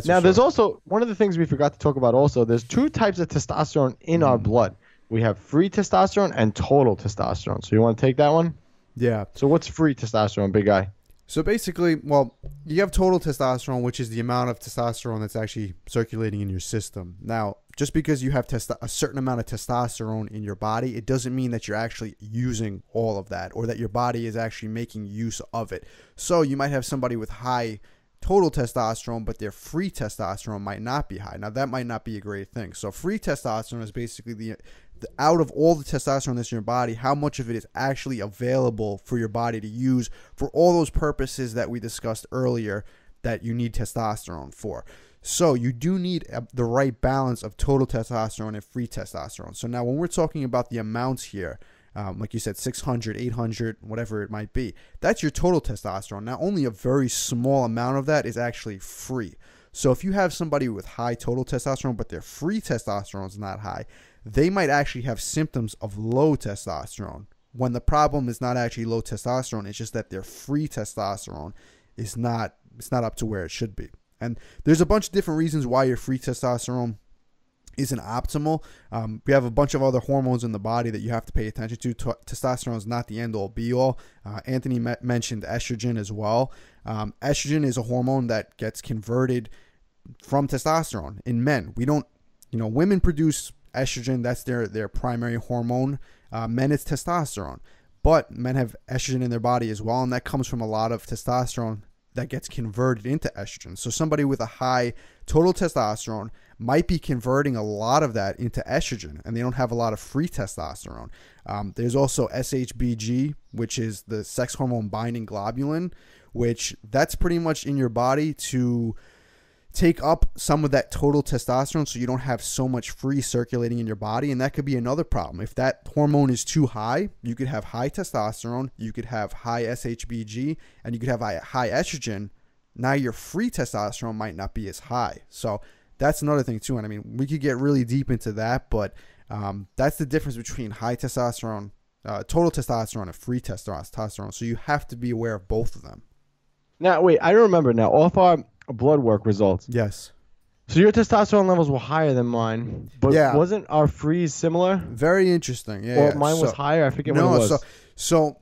Now, there's also one of the things we forgot to talk about also. There's two types of testosterone in our blood. We have free testosterone and total testosterone. So you want to take that one? Yeah. So what's free testosterone, big guy? So basically, you have total testosterone, which is the amount of testosterone that's actually circulating in your system. Now, just because you have a certain amount of testosterone in your body, it doesn't mean that you're actually using all of that, or that your body is actually making use of it. So you might have somebody with high total testosterone, but their free testosterone might not be high. Now, that might not be a great thing. So free testosterone is basically the out of all the testosterone that's in your body, how much of it is actually available for your body to use for all those purposes that we discussed earlier that you need testosterone for. So you do need the right balance of total testosterone and free testosterone. So now when we're talking about the amounts here, like you said, 600, 800, whatever it might be, that's your total testosterone. Now, only a very small amount of that is actually free. So if you have somebody with high total testosterone, but their free testosterone is not high, they might actually have symptoms of low testosterone, when the problem is not actually low testosterone. It's just that their free testosterone is not up to where it should be. And there's a bunch of different reasons why your free testosterone isn't optimal. We have a bunch of other hormones in the body that you have to pay attention to. Testosterone is not the end-all, be-all. Anthony mentioned estrogen as well. Estrogen is a hormone that gets converted from testosterone in men. We don't, women produce estrogen. That's their primary hormone. Men, it's testosterone. But men have estrogen in their body as well, and that comes from a lot of testosterone that gets converted into estrogen. So somebody with a high total testosterone might be converting a lot of that into estrogen, and they don't have a lot of free testosterone. There's also SHBG, which is the sex hormone binding globulin, which that's pretty much in your body to take up some of that total testosterone so you don't have so much free circulating in your body, and that could be another problem. If that hormone is too high, you could have high testosterone, you could have high SHBG, and you could have high estrogen. Now your free testosterone might not be as high. So that's another thing too, and I mean, we could get really deep into that, but that's the difference between high testosterone, total testosterone, and free testosterone. So you have to be aware of both of them. Now, wait, I remember now. Off our blood work results. Yes. So your testosterone levels were higher than mine, but wasn't our freeze similar? Very interesting. Yeah. Or mine was higher. I forget what it was. So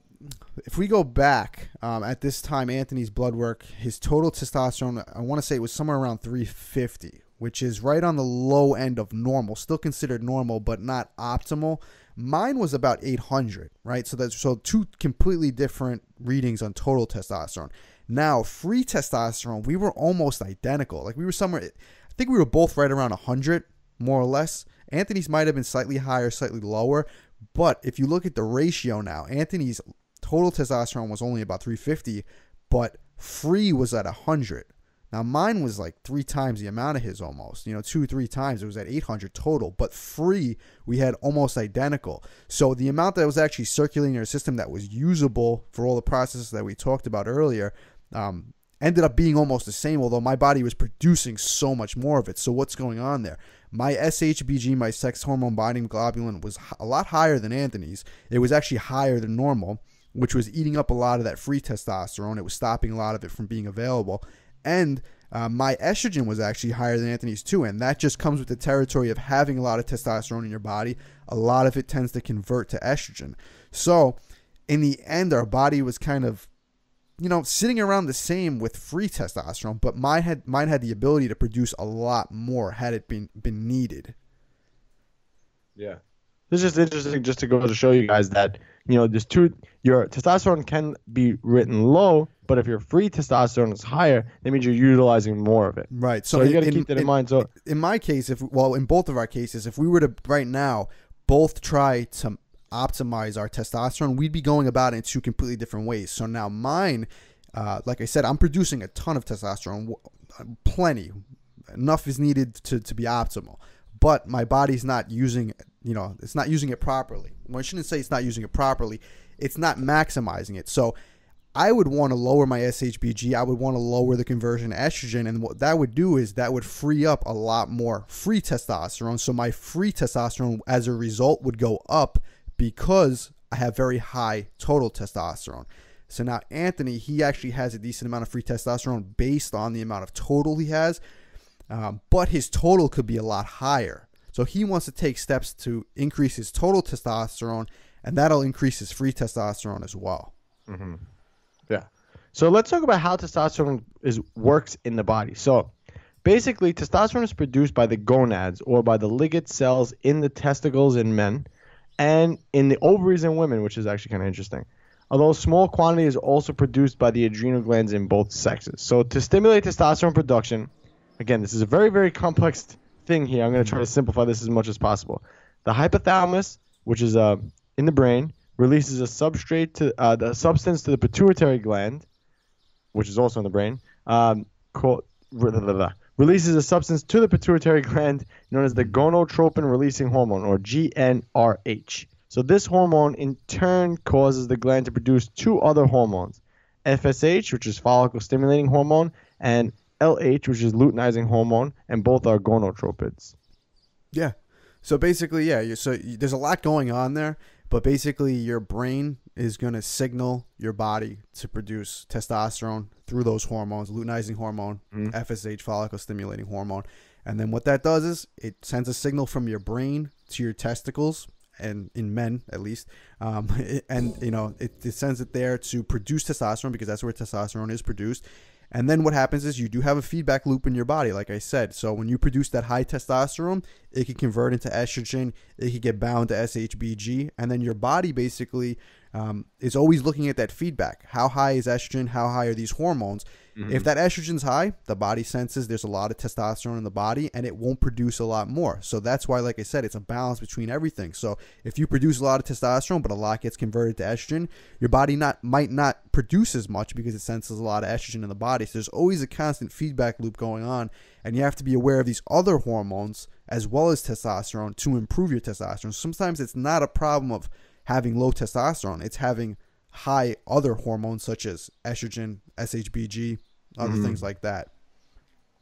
if we go back at this time, Anthony's blood work, his total testosterone, I want to say it was somewhere around 350, which is right on the low end of normal. Still considered normal, but not optimal. Mine was about 800, right? So two completely different readings on total testosterone. Now, free testosterone, we were almost identical. Like we were somewhere, I think we were both right around 100, more or less. Anthony's might have been slightly higher, slightly lower. But if you look at the ratio now, Anthony's total testosterone was only about 350, but free was at 100. Now, mine was like 3 times the amount of his almost, 2-3 times. It was at 800 total, but free, we had almost identical. So the amount that was actually circulating in our system that was usable for all the processes that we talked about earlier ended up being almost the same, although my body was producing so much more of it. So what's going on there? My SHBG, my sex hormone binding globulin, was a lot higher than Anthony's. It was actually higher than normal, which was eating up a lot of that free testosterone. It was stopping a lot of it from being available. And my estrogen was actually higher than Anthony's too, and that just comes with the territory of having a lot of testosterone in your body. A lot of it tends to convert to estrogen. So in the end, our body was kind of, sitting around the same with free testosterone, but mine had the ability to produce a lot more had it been needed. Yeah. This is just interesting just to go to show you guys that, your testosterone can be written low, but if your free testosterone is higher, that means you're utilizing more of it. Right. So you got to keep that in mind. So in my case, in both of our cases, if we were to right now both try to optimize our testosterone, we'd be going about it in 2 completely different ways. So now mine, like I said, I'm producing a ton of testosterone, plenty, enough is needed to be optimal, but my body's not using, it's not using it properly. Well, I shouldn't say it's not using it properly. It's not maximizing it. So I would want to lower my SHBG. I would want to lower the conversion to estrogen. And what that would do is that would free up a lot more free testosterone. So my free testosterone as a result would go up because I have very high total testosterone. So now Anthony, he actually has a decent amount of free testosterone based on the amount of total he has. But his total could be a lot higher. So he wants to take steps to increase his total testosterone, and that'll increase his free testosterone as well. Mm-hmm. Yeah. So let's talk about how testosterone works in the body. So basically, testosterone is produced by the gonads or by the Liggett cells in the testicles in men and in the ovaries in women, which is actually kind of interesting. Although small quantity is also produced by the adrenal glands in both sexes. So to stimulate testosterone production, again, this is a very, very complex thing here. I'm going to try to simplify this as much as possible. The hypothalamus, which is in the brain, releases a substance to the pituitary gland, which is also in the brain, releases a substance to the pituitary gland known as the gonadotropin-releasing hormone, or GnRH. So this hormone, in turn, causes the gland to produce 2 other hormones, FSH, which is follicle-stimulating hormone, and LH, which is luteinizing hormone, and both are gonadotropids. Yeah. So basically, there's a lot going on there, but basically your brain is going to signal your body to produce testosterone through those hormones, luteinizing hormone, FSH, follicle stimulating hormone. And then what that does is it sends a signal from your brain to your testicles, and in men at least, it sends it there to produce testosterone, because that's where testosterone is produced. And then what happens is you do have a feedback loop in your body, like I said. So when you produce that high testosterone, it can convert into estrogen, it can get bound to SHBG, and then your body basically is always looking at that feedback. How high is estrogen? How high are these hormones? If that estrogen's high, the body senses there's a lot of testosterone in the body, and it won't produce a lot more. So that's why, like I said, it's a balance between everything. So if you produce a lot of testosterone, but a lot gets converted to estrogen, your body might not produce as much because it senses a lot of estrogen in the body. So there's always a constant feedback loop going on, and you have to be aware of these other hormones as well as testosterone to improve your testosterone. Sometimes it's not a problem of having low testosterone. It's having high other hormones such as estrogen, SHBG, other things like that.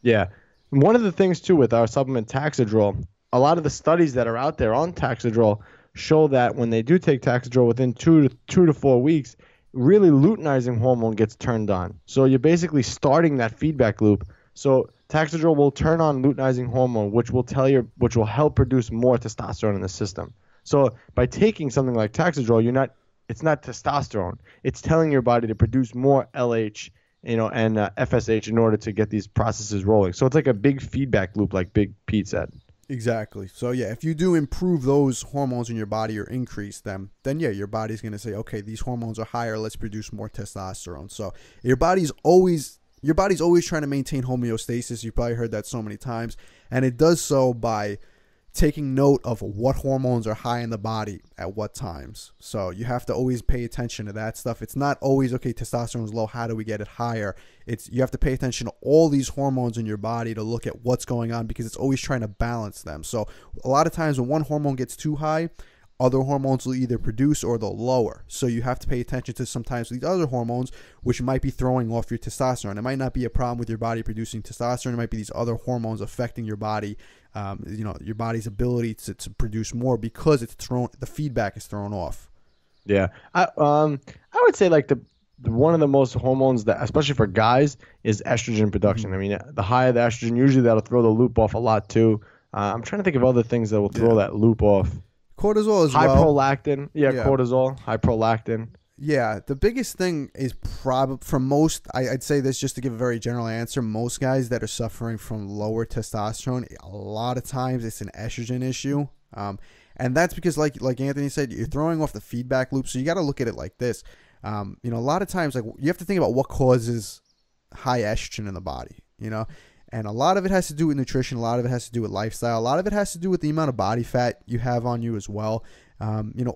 Yeah. One of the things, too, with our supplement Taxidrol, a lot of the studies that are out there on Taxidrol show that when they do take Taxidrol within 2 to 4 weeks, really luteinizing hormone gets turned on. So you're basically starting that feedback loop. So Taxidrol will turn on luteinizing hormone, which will help produce more testosterone in the system. So by taking something like Taxidrol, it's not testosterone. It's telling your body to produce more LH, and FSH in order to get these processes rolling. So it's like a big feedback loop, like Big Pete said. Exactly. So yeah, if you do improve those hormones in your body or increase them, then yeah, your body's going to say, okay, these hormones are higher, let's produce more testosterone. So your body's always trying to maintain homeostasis. You probably heard that so many times, and it does so by taking note of what hormones are high in the body at what times. So you have to always pay attention to that stuff. It's not always, okay, testosterone is low, how do we get it higher? You have to pay attention to all these hormones in your body to look at what's going on, because it's always trying to balance them. So a lot of times when one hormone gets too high, other hormones will either produce or they'll lower. So you have to pay attention to sometimes these other hormones, which might be throwing off your testosterone. It might not be a problem with your body producing testosterone. It might be these other hormones affecting your body, your body's ability to produce more, because the feedback is thrown off. Yeah. I would say like one of the most hormones that, especially for guys, is estrogen production. I mean, the higher the estrogen, usually that'll throw the loop off a lot too. I'm trying to think of other things that will throw that loop off. Cortisol as high well. Prolactin. Yeah, cortisol, high prolactin. Yeah, the biggest thing is probably for most, I'd say this just to give a very general answer, most guys that are suffering from lower testosterone, a lot of times it's an estrogen issue. And that's because like Anthony said, you're throwing off the feedback loop. So you got to look at it like this. A lot of times, like, you have to think about what causes high estrogen in the body, and a lot of it has to do with nutrition. A lot of it has to do with lifestyle. A lot of it has to do with the amount of body fat you have on you as well.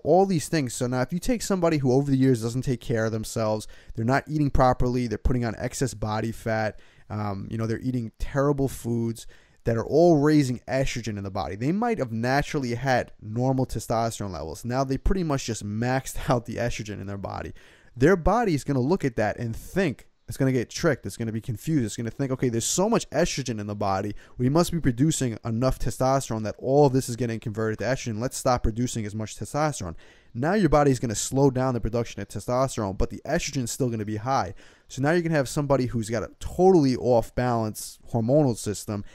All these things. So now if you take somebody who over the years doesn't take care of themselves, they're not eating properly, they're putting on excess body fat, they're eating terrible foods that are all raising estrogen in the body. They might have naturally had normal testosterone levels. Now they pretty much just maxed out the estrogen in their body. Their body is going to look at that and think, it's going to get tricked. It's going to be confused. It's going to think, okay, there's so much estrogen in the body. We must be producing enough testosterone that all of this is getting converted to estrogen. Let's stop producing as much testosterone. Now your body is going to slow down the production of testosterone, but the estrogen is still going to be high. So now you're going to have somebody who's got a totally off balance hormonal system,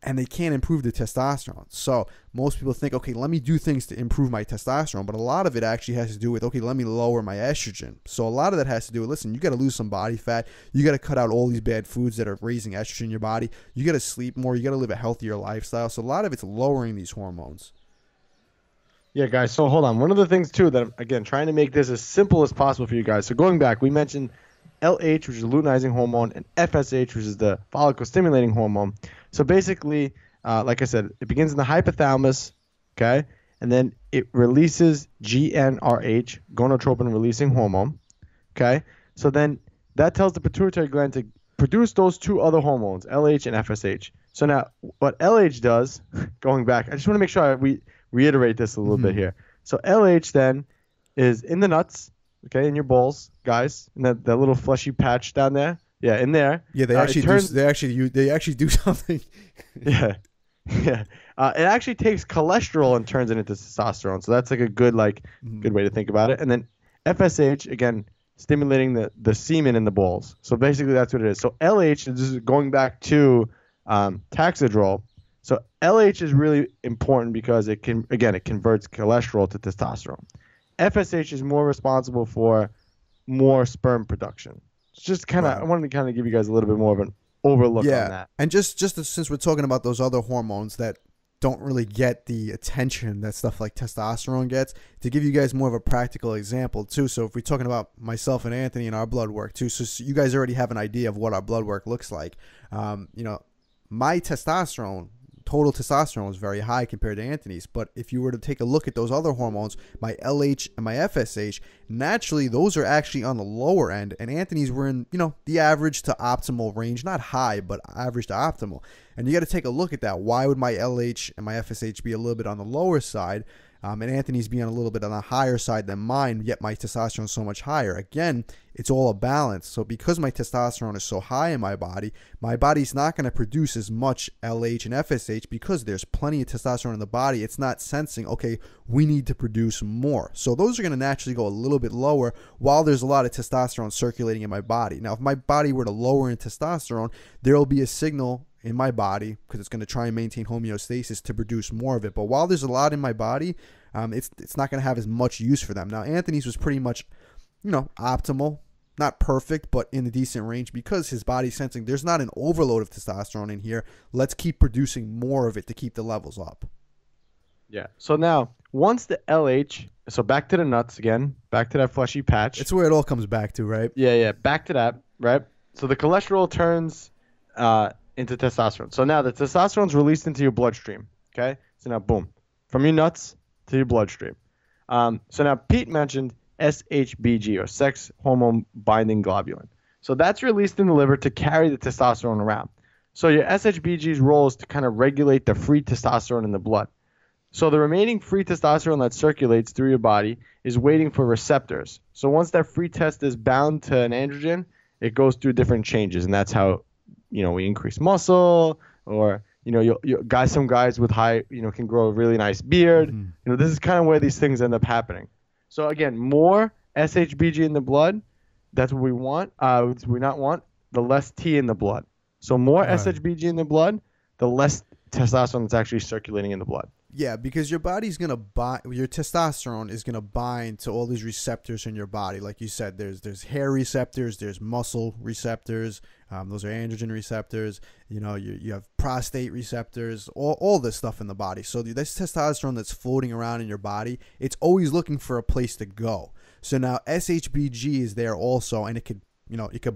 and they can't improve the testosterone. So most people think, okay, let me do things to improve my testosterone. But a lot of it actually has to do with, okay, let me lower my estrogen. So a lot of that has to do with, listen, you got to lose some body fat. You got to cut out all these bad foods that are raising estrogen in your body. You got to sleep more. You got to live a healthier lifestyle. So a lot of it's lowering these hormones. Yeah, guys. So hold on. One of the things, too, that I'm, again, trying to make this as simple as possible for you guys. So going back, we mentioned LH, which is luteinizing hormone, and FSH, which is the follicle stimulating hormone. So basically, like I said, it begins in the hypothalamus, okay? And then it releases GnRH, gonadotropin releasing hormone, okay? So then that tells the pituitary gland to produce those two other hormones, LH and FSH. So now what LH does, going back, I just want to make sure we reiterate this a little bit here. So LH then is in the nuts, okay, in your balls, guys, and that little fleshy patch down there. Yeah, in there. Yeah, they actually do something. Yeah. It actually takes cholesterol and turns it into testosterone. So that's like a good way to think about it. And then FSH, again, stimulating the semen in the balls. So basically that's what it is. So LH, this is going back to Taxidrol. So LH is really important because it converts cholesterol to testosterone. FSH is more responsible for more sperm production. It's just kind of, I wanted to kind of give you guys a little bit more of an overlook on that. And just since we're talking about those other hormones that don't really get the attention that stuff like testosterone gets, to give you guys more of a practical example too. So if we're talking about myself and Anthony and our blood work too, so you guys already have an idea of what our blood work looks like. My testosterone, total testosterone, is very high compared to Anthony's. But if you were to take a look at those other hormones, my LH and my FSH, naturally those are actually on the lower end, and Anthony's were in, the average to optimal range, not high, but average to optimal. And you got to take a look at that. Why would my LH and my FSH be a little bit on the lower side, and Anthony's being a little bit on the higher side than mine, yet my testosterone is so much higher? Again, it's all a balance. So because my testosterone is so high in my body's not going to produce as much LH and FSH because there's plenty of testosterone in the body. It's not sensing, okay, we need to produce more. So those are going to naturally go a little bit lower while there's a lot of testosterone circulating in my body. Now, if my body were to lower in testosterone, there will be a signal in my body, because it's going to try and maintain homeostasis, to produce more of it. But while there's a lot in my body, it's not going to have as much use for them. Now, Anthony's was pretty much, optimal, not perfect, but in the decent range, because his body's sensing there's not an overload of testosterone in here. Let's keep producing more of it to keep the levels up. Yeah. So now, once the LH, so back to the nuts again, back to that fleshy patch. It's where it all comes back to, right? Yeah. Back to that, right? So the cholesterol turns into testosterone. So now the testosterone is released into your bloodstream. Okay. So now, boom, from your nuts to your bloodstream. So now Pete mentioned SHBG, or sex hormone binding globulin. So that's released in the liver to carry the testosterone around. So your SHBG's role is to kind of regulate the free testosterone in the blood. So the remaining free testosterone that circulates through your body is waiting for receptors. So once that free test is bound to an androgen, it goes through different changes, and that's how we increase muscle, or some guys with high can grow a really nice beard. This is kind of where these things end up happening. So again, more SHBG in the blood, that's what we want. We not want the less T in the blood. So more SHBG in the blood, the less testosterone that's actually circulating in the blood. Yeah, because your body's going to your testosterone is going to bind to all these receptors in your body. Like you said, there's hair receptors, there's muscle receptors, those are androgen receptors, you have prostate receptors, all this stuff in the body. So this testosterone that's floating around in your body, it's always looking for a place to go. So now SHBG is there also, and it could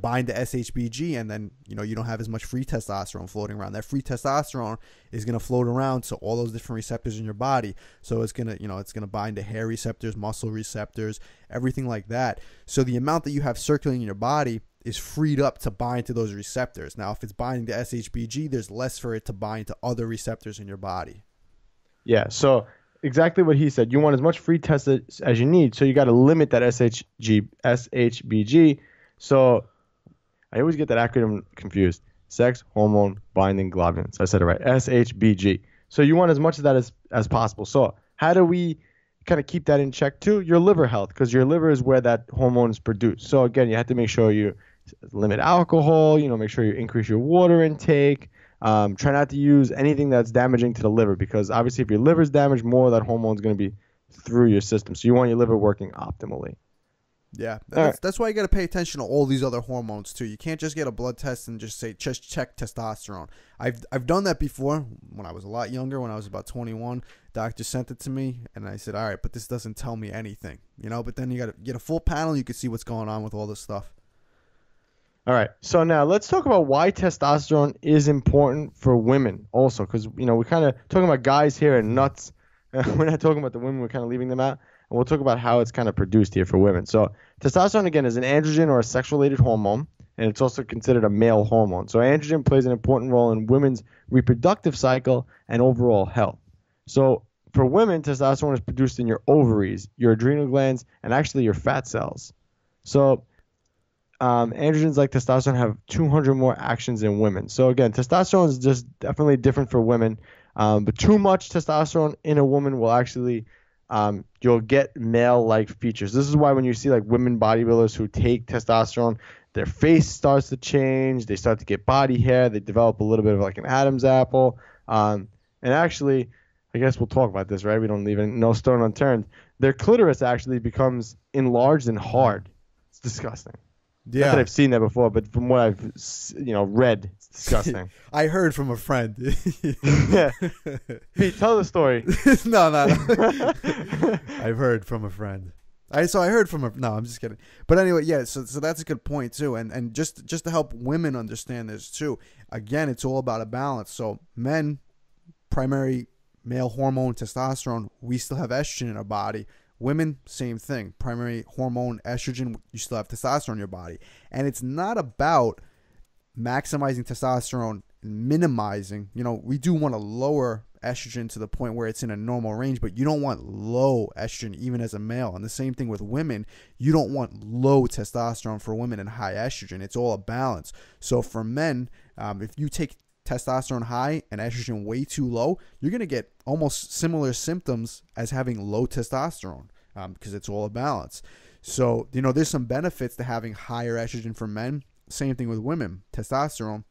bind to SHBG, and then, you don't have as much free testosterone floating around. That free testosterone is going to float around to all those different receptors in your body. So it's going to bind to hair receptors, muscle receptors, everything like that. So the amount that you have circulating in your body is freed up to bind to those receptors. Now, if it's binding to SHBG, there's less for it to bind to other receptors in your body. Yeah. So exactly what he said. You want as much free test as you need. So you got to limit that SHBG. So I always get that acronym confused. Sex hormone binding globulin. So I said it right. SHBG. So you want as much of that as possible. So how do we kind of keep that in check too? Your liver health, because your liver is where that hormone is produced. So again, you have to make sure you limit alcohol, make sure you increase your water intake. Try not to use anything that's damaging to the liver, because obviously if your liver is damaged, more of that hormone is going to be through your system. So you want your liver working optimally. Yeah, that's why you got to pay attention to all these other hormones too. You can't just get a blood test and just say, just check testosterone. I've done that before when I was a lot younger, when I was about 21. Doctor sent it to me, and I said, all right, but this doesn't tell me anything, But then you got to get a full panel. You can see what's going on with all this stuff. All right, so now let's talk about why testosterone is important for women also, because, we're kind of talking about guys here and nuts. We're not talking about the women. We're kind of leaving them out. And we'll talk about how it's kind of produced here for women. So testosterone, again, is an androgen or a sex-related hormone, and it's also considered a male hormone. So androgen plays an important role in women's reproductive cycle and overall health. So for women, testosterone is produced in your ovaries, your adrenal glands, and actually your fat cells. So androgens like testosterone have 200 more actions in women. So again, testosterone is just definitely different for women. But too much testosterone in a woman will actually you'll get male-like features. This is why when you see like women bodybuilders who take testosterone, their face starts to change. They start to get body hair. They develop a little bit of like an Adam's apple. And actually, I guess we'll talk about this, right? We don't leave no stone unturned. Their clitoris actually becomes enlarged and hard. It's disgusting. Yeah. Not that I've seen that before, but from what I've read, it's disgusting. I heard from a friend. Yeah. Pete, tell the story. No. I've heard from a friend. I heard from a. No, I'm just kidding. But anyway, yeah. So that's a good point too, and just to help women understand this too. Again, it's all about a balance. So men, primary male hormone testosterone, we still have estrogen in our body. Women, same thing. Primary hormone estrogen, you still have testosterone in your body. And it's not about maximizing testosterone and minimizing. We do want to lower estrogen to the point where it's in a normal range, but you don't want low estrogen even as a male. And the same thing with women. You don't want low testosterone for women and high estrogen. It's all a balance. So for men, if you take testosterone high and estrogen way too low, you're going to get almost similar symptoms as having low testosterone because it's all a balance. So, there's some benefits to having higher estrogen for men. Same thing with women. Testosterone,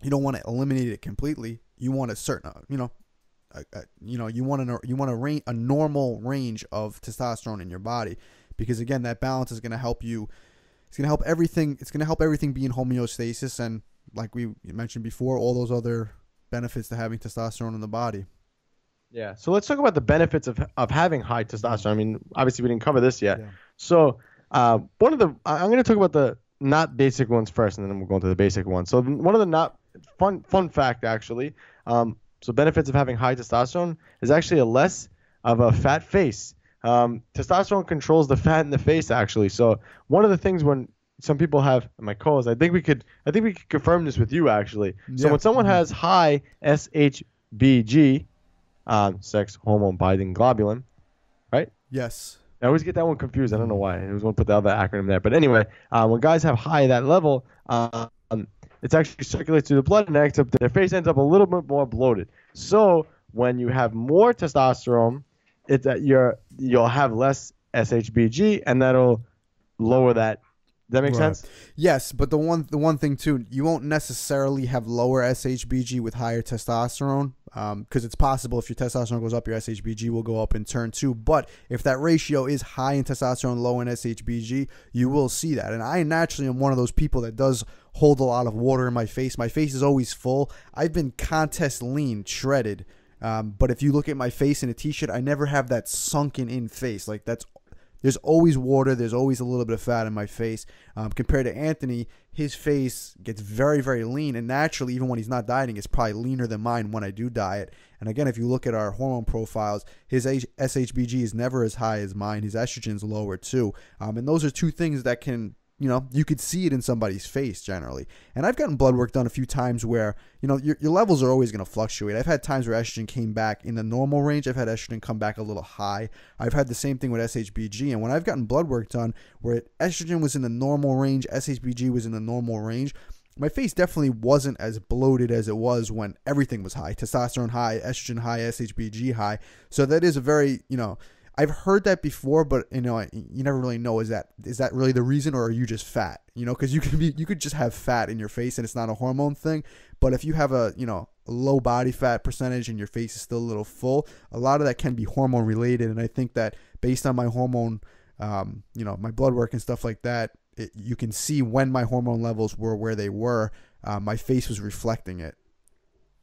you don't want to eliminate it completely. You want a certain, you want a normal range of testosterone in your body, because again, that balance is going to help you. It's going to help everything. It's going to help everything be in homeostasis, and like we mentioned before, all those other benefits to having testosterone in the body. Yeah. So let's talk about the benefits of having high testosterone. I mean, obviously we didn't cover this yet. Yeah. So I'm going to talk about the not basic ones first, and then we'll go into the basic ones. So one of the not fun fact actually. So benefits of having high testosterone is actually a less of a fat face. Testosterone controls the fat in the face actually. So one of the things when some people have my co-host, I think we could confirm this with you actually. So when someone has high SHBG, sex hormone binding globulin, right? Yes. I always get that one confused. I don't know why. I was going to put the other acronym there. But anyway, when guys have high that level, it's actually circulates through the blood and their face ends up a little bit more bloated. So when you have more testosterone, it's that you'll have less SHBG, and that'll lower that. Does that make sense? Yes, but the one thing too, you won't necessarily have lower SHBG with higher testosterone, because it's possible if your testosterone goes up, your SHBG will go up in turn too. But if that ratio is high in testosterone, low in SHBG, you will see that. And I naturally am one of those people that does hold a lot of water in my face. My face is always full. I've been contest lean, shredded. But if you look at my face in a t-shirt, I never have that sunken in face. Like there's always water. There's always a little bit of fat in my face. Compared to Anthony, his face gets very, very lean. And naturally, even when he's not dieting, it's probably leaner than mine when I do diet. And again, if you look at our hormone profiles, his SHBG is never as high as mine. His estrogen's lower too. And those are two things that can, you could see it in somebody's face generally. And I've gotten blood work done a few times where, your levels are always going to fluctuate. I've had times where estrogen came back in the normal range. I've had estrogen come back a little high. I've had the same thing with SHBG. And when I've gotten blood work done where estrogen was in the normal range, SHBG was in the normal range, my face definitely wasn't as bloated as it was when everything was high. Testosterone high, estrogen high, SHBG high. So that is a very, I've heard that before, but you never really know, is that really the reason, or are you just fat? Because you could just have fat in your face and it's not a hormone thing. But if you have a low body fat percentage and your face is still a little full, a lot of that can be hormone related. And I think that based on my hormone, my blood work and stuff like that, you can see when my hormone levels were where they were. My face was reflecting it.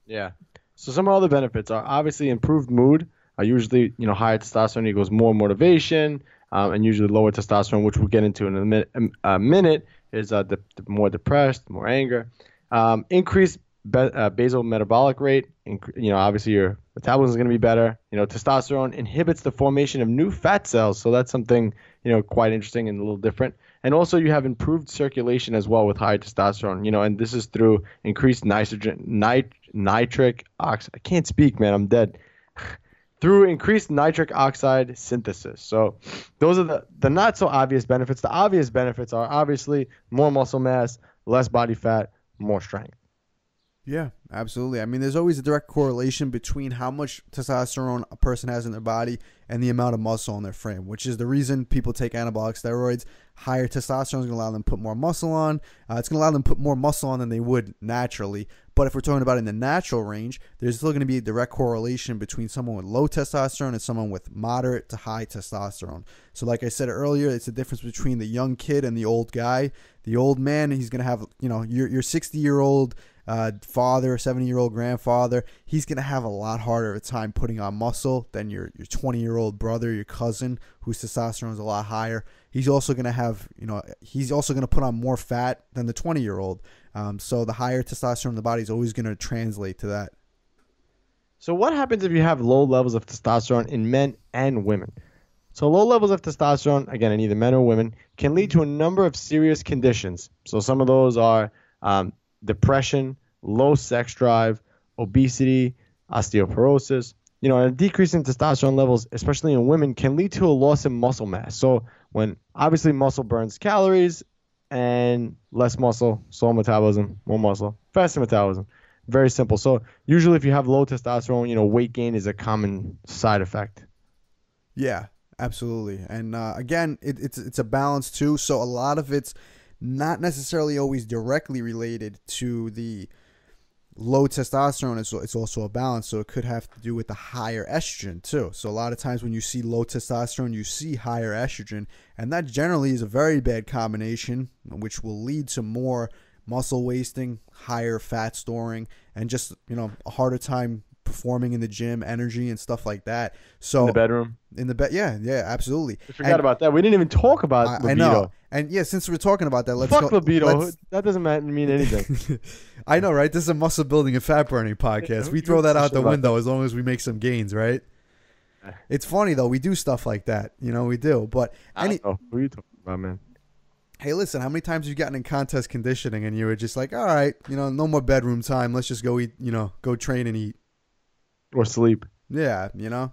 Yeah. So some other benefits are obviously improved mood. Usually, higher testosterone equals more motivation, and usually lower testosterone, which we'll get into in a minute, is more depressed, more anger. Increased basal metabolic rate. Obviously your metabolism is going to be better. Testosterone inhibits the formation of new fat cells, so that's something quite interesting and a little different. And also you have improved circulation as well with high testosterone. And this is through increased nitric oxide. I can't speak, man. I'm dead. Through increased nitric oxide synthesis. So those are the not so obvious benefits. The obvious benefits are obviously more muscle mass, less body fat, more strength. Yeah, absolutely. I mean, there's always a direct correlation between how much testosterone a person has in their body and the amount of muscle in their frame, which is the reason people take anabolic steroids. Higher testosterone is going to allow them to put more muscle on. It's going to allow them to put more muscle on than they would naturally. But if we're talking about in the natural range, there's still going to be a direct correlation between someone with low testosterone and someone with moderate to high testosterone. So like I said earlier, it's the difference between the young kid and the old guy. The old man, he's going to have, your 60-year-old father, 70-year-old grandfather, he's going to have a lot harder of a time putting on muscle than your 20-year-old brother, your cousin, whose testosterone is a lot higher. He's also going to have, he's also going to put on more fat than the 20-year-old. So the higher testosterone in the body is always going to translate to that. So what happens if you have low levels of testosterone in men and women? So low levels of testosterone, again, in either men or women, can lead to a number of serious conditions. So some of those are depression, low sex drive, obesity, osteoporosis. A decrease in testosterone levels, especially in women, can lead to a loss in muscle mass. So when obviously muscle burns calories and less muscle, slow metabolism, more muscle, faster metabolism. Very simple. So usually if you have low testosterone, weight gain is a common side effect. Yeah, absolutely. And again, it's a balance too. So a lot of it's not necessarily always directly related to the low testosterone. It's also a balance. So it could have to do with the higher estrogen too. So a lot of times when you see low testosterone, you see higher estrogen. And that generally is a very bad combination, which will lead to more muscle wasting, higher fat storing, and just, a harder time performing in the gym, energy and stuff like that. So in the bedroom? Yeah, absolutely. I forgot about that. We didn't even talk about libido. I know. And yeah, since we're talking about that, let's Fuck libido. That doesn't mean anything. I know, right? This is a muscle building and fat burning podcast. We throw that out the window as long as we make some gains, right? It's funny though. We do stuff like that. We do. But what are you talking about, man? Hey, listen, how many times have you gotten in contest conditioning and you were just like, all right, no more bedroom time. Let's just go eat, go train and eat. Or sleep. Yeah,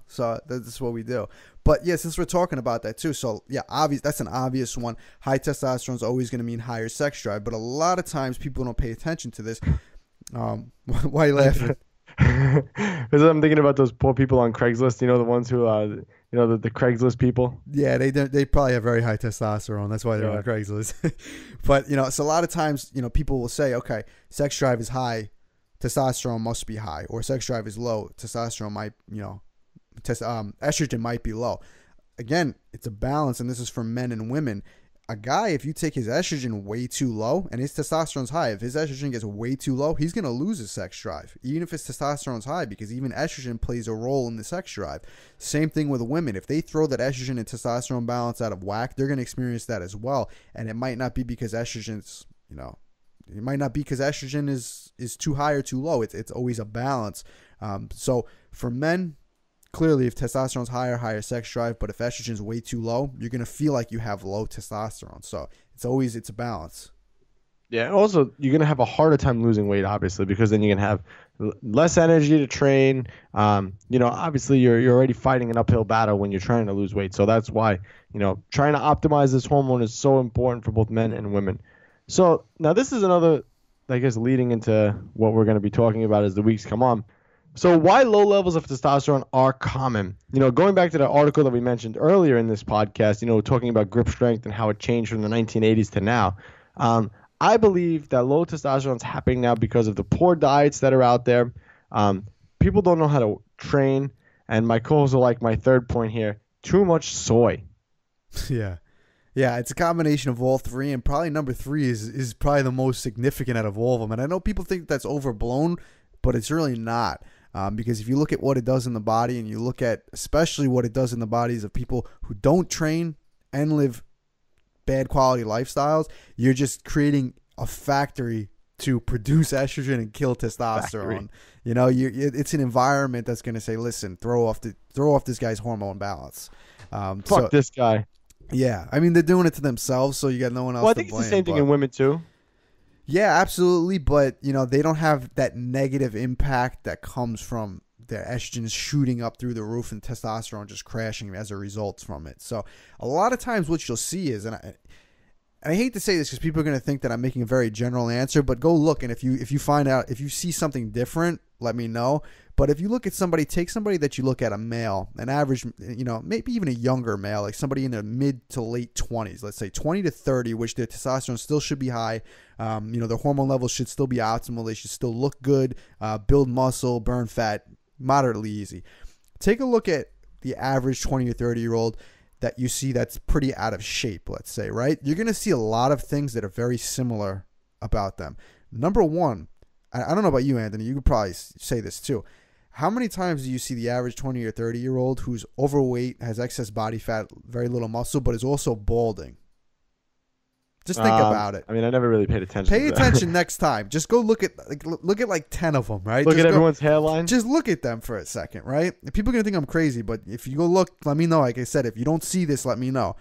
so that's what we do. But yeah, since we're talking about that too, so yeah, that's an obvious one. High testosterone is always going to mean higher sex drive, but a lot of times people don't pay attention to this. Why are you laughing? Because I'm thinking about those poor people on Craigslist, the ones who, the Craigslist people. Yeah, they probably have very high testosterone. That's why they're on Craigslist. But, so a lot of times, people will say, okay, sex drive is high, testosterone must be high, or sex drive is low, testosterone might, estrogen might be low. Again, it's a balance, and this is for men and women. A guy, if you take his estrogen way too low and his testosterone's high, if his estrogen gets way too low, he's going to lose his sex drive, even if his testosterone's high, because even estrogen plays a role in the sex drive. Same thing with women. If they throw that estrogen and testosterone balance out of whack, they're going to experience that as well. And it might not be because estrogen's, it might not be because estrogen is too high or too low. It's always a balance. So for men, clearly, if testosterone's higher sex drive, but if estrogen's way too low, you're going to feel like you have low testosterone. So it's a balance. Yeah, and also you're going to have a harder time losing weight, obviously, because then you're going to have less energy to train. Obviously you're already fighting an uphill battle when you're trying to lose weight. So that's why, trying to optimize this hormone is so important for both men and women. So now this is another, I guess, leading into what we're going to be talking about as the weeks come on. So why low levels of testosterone are common. Going back to the article that we mentioned earlier in this podcast, talking about grip strength and how it changed from the 1980s to now. I believe that low testosterone is happening now because of the poor diets that are out there. People don't know how to train. And my co-hosts are like my third point here, too much soy. Yeah. Yeah, it's a combination of all three, and probably number 3 is probably the most significant out of all of them. And I know people think that's overblown, but it's really not. Because if you look at what it does in the body, and you look at especially what it does in the bodies of people who don't train and live bad quality lifestyles, you're just creating a factory to produce estrogen and kill testosterone. It's an environment that's going to say, listen, throw off this guy's hormone balance. Fuck this guy. Yeah, I mean, they're doing it to themselves, so you got no one else to blame. Well, I think it's the same thing in women too. Yeah, absolutely, but they don't have that negative impact that comes from their estrogen shooting up through the roof and testosterone just crashing as a result from it. So a lot of times what you'll see is, and and I hate to say this because people are going to think that I'm making a very general answer, but go look, and if you find out, if you see something different, let me know. But if you look at somebody, take somebody that you look at, a male, an average, maybe even a younger male, like somebody in their mid to late 20s, let's say 20 to 30, which their testosterone still should be high. Their hormone levels should still be optimal. They should still look good, build muscle, burn fat, moderately easy. Take a look at the average 20 or 30-year-old that you see that's pretty out of shape, let's say, right? You're going to see a lot of things that are very similar about them. Number one, I don't know about you, Anthony. You could probably say this too. How many times do you see the average 20 or 30-year-old who's overweight, has excess body fat, very little muscle, but is also balding? Just think about it. I mean, I never really paid attention. Pay attention next time. Just go look at like 10 of them, right? Look at everyone's hairline. Just look at them for a second, right? People are going to think I'm crazy, but if you go look, let me know. Like I said, if you don't see this, let me know.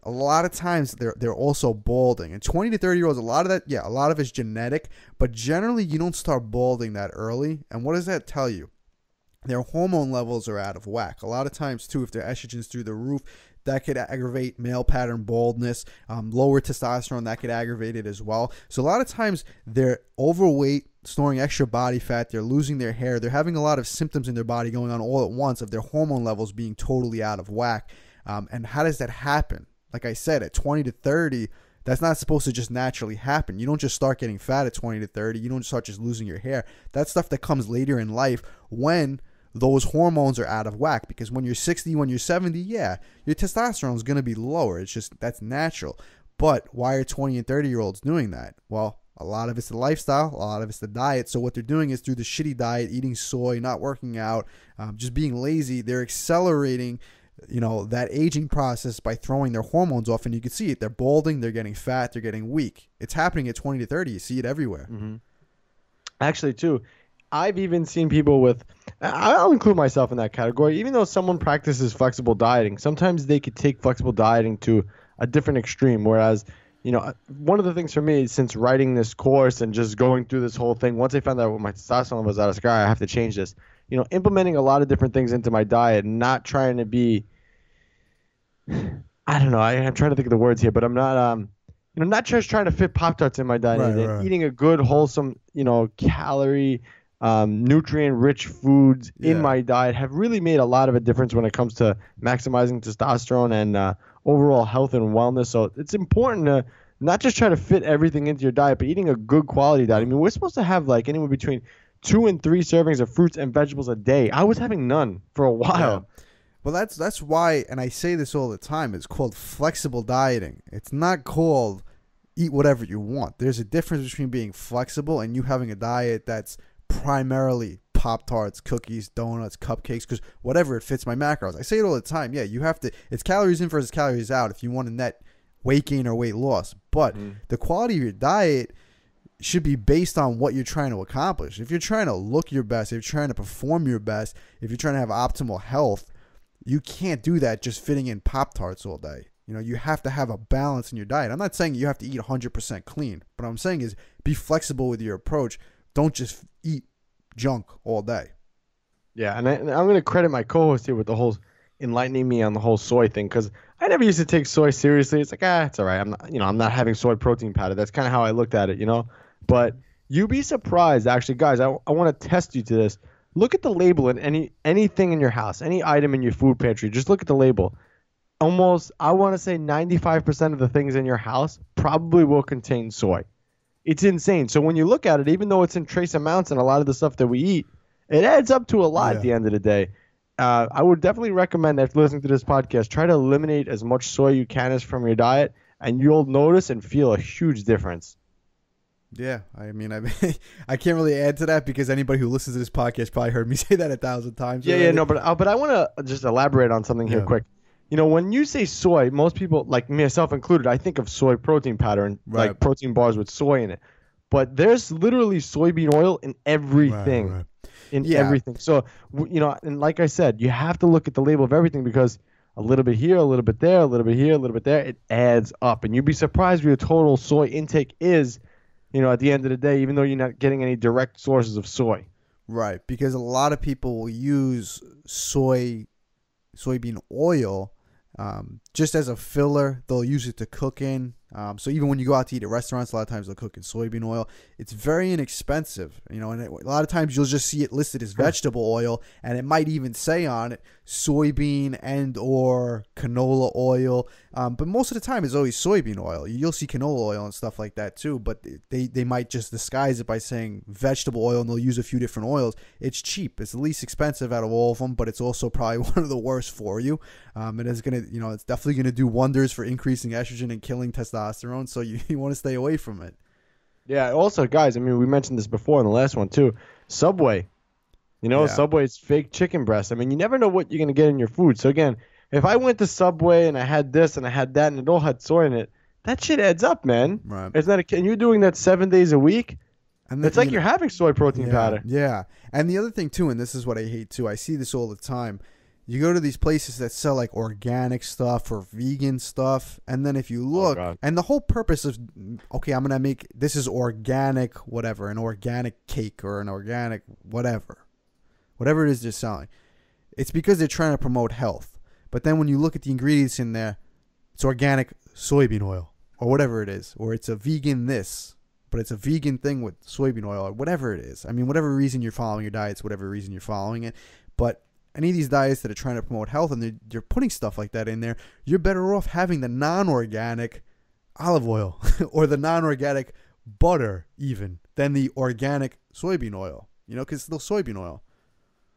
A lot of times they're also balding. And 20 to 30-year-olds, a lot of it's genetic, but generally you don't start balding that early. And what does that tell you? Their hormone levels are out of whack. A lot of times, too, if their estrogen's through the roof, that could aggravate male pattern baldness. Lower testosterone, that could aggravate it as well. So a lot of times they're overweight, storing extra body fat. They're losing their hair. They're having a lot of symptoms in their body going on all at once of their hormone levels being totally out of whack. And how does that happen? Like I said, at 20 to 30, that's not supposed to just naturally happen. You don't just start getting fat at 20 to 30. You don't start just losing your hair. That's stuff that comes later in life when those hormones are out of whack, because when you're 60, when you're 70, your testosterone is going to be lower. It's just, that's natural. But why are 20 and 30-year-olds doing that? Well, a lot of it's the lifestyle, a lot of it's the diet. So what they're doing is through the shitty diet, eating soy, not working out, just being lazy, they're accelerating that aging process by throwing their hormones off, and you can see it. They're balding, they're getting fat, they're getting weak. It's happening at 20 to 30. You see it everywhere. Mm-hmm. Actually, too, I've even seen people with, I'll include myself in that category, even though someone practices flexible dieting, sometimes they could take flexible dieting to a different extreme. Whereas, one of the things for me, since writing this course and just going through this whole thing, once I found out my testosterone was out of sky, I have to change this. Implementing a lot of different things into my diet, not trying to be, I don't know, I'm trying to think of the words here, but I'm not, not just trying to fit Pop-Tarts in my diet. Right. Eating a good, wholesome, calorie, nutrient-rich foods in my diet have really made a lot of a difference when it comes to maximizing testosterone and overall health and wellness. So it's important to not just try to fit everything into your diet, but eating a good quality diet. I mean, we're supposed to have like anywhere between 2 and 3 servings of fruits and vegetables a day. I was having none for a while. Yeah. Well, that's why, and I say this all the time, it's called flexible dieting. It's not called eat whatever you want. There's a difference between being flexible and you having a diet that's primarily Pop-Tarts, cookies, donuts, cupcakes, because whatever, it fits my macros. I say it all the time. Yeah, you have to, it's calories in versus calories out if you want to net weight gain or weight loss. But the quality of your diet should be based on what you're trying to accomplish. If you're trying to look your best, if you're trying to perform your best, if you're trying to have optimal health, you can't do that just fitting in Pop-Tarts all day. You have to have a balance in your diet. I'm not saying you have to eat 100% clean. What I'm saying is be flexible with your approach. Don't just eat junk all day. Yeah, and I'm going to credit my co-host here with the whole enlightening me on the whole soy thing, because I never used to take soy seriously. It's like, it's all right. I'm not having soy protein powder. That's kind of how I looked at it, But you'd be surprised, actually, guys. I want to test you to this. Look at the label in anything in your house, any item in your food pantry. Just look at the label. Almost, I want to say 95% of the things in your house probably will contain soy. It's insane. So when you look at it, even though it's in trace amounts and a lot of the stuff that we eat, it adds up to a lot at the end of the day. I would definitely recommend, after listening to this podcast, try to eliminate as much soy you can as from your diet, and you'll notice and feel a huge difference. Yeah, I mean, I can't really add to that because anybody who listens to this podcast probably heard me say that 1,000 times. But I want to just elaborate on something here quick. When you say soy, most people, like myself included, I think of soy protein powder and like protein bars with soy in it. But there's literally soybean oil in everything. Right. Everything. So, and like I said, you have to look at the label of everything, because a little bit here, a little bit there, a little bit here, a little bit there, it adds up. And you'd be surprised what your total soy intake is, at the end of the day, even though you're not getting any direct sources of soy. Right, because a lot of people will use soybean oil just as a filler. They'll use it to cook in. So even when you go out to eat at restaurants, a lot of times they'll cook in soybean oil. It's very inexpensive, and a lot of times you'll just see it listed as vegetable oil, and it might even say on it soybean and or canola oil. But most of the time it's always soybean oil. You'll see canola oil and stuff like that too, but they might just disguise it by saying vegetable oil, and they'll use a few different oils. It's cheap. It's the least expensive out of all of them, but it's also probably one of the worst for you. And it's gonna, it's definitely gonna do wonders for increasing estrogen and killing testosterone. So you want to stay away from it. Yeah. Also, guys, I mean, we mentioned this before in the last one too. Subway. Subway's fake chicken breast. I mean, you never know what you're going to get in your food. So, again, if I went to Subway and I had this and I had that and it all had soy in it, that shit adds up, man. Right. And you're doing that 7 days a week, and it's like you're having soy protein powder. Yeah. And the other thing, too, and this is what I hate, too, I see this all the time. You go to these places that sell, like, organic stuff or vegan stuff, and then if you look, and the whole purpose of, okay, I'm going to make, this is organic whatever, an organic cake or an organic whatever it is they're selling. It's because they're trying to promote health. But then when you look at the ingredients in there, it's organic soybean oil or whatever it is, or it's a vegan this, but it's a vegan thing with soybean oil or whatever it is. I mean, whatever reason you're following your diets, whatever reason you're following it. But any of these diets that are trying to promote health and they're putting stuff like that in there, you're better off having the non-organic olive oil or the non-organic butter even than the organic soybean oil, because it's still soybean oil.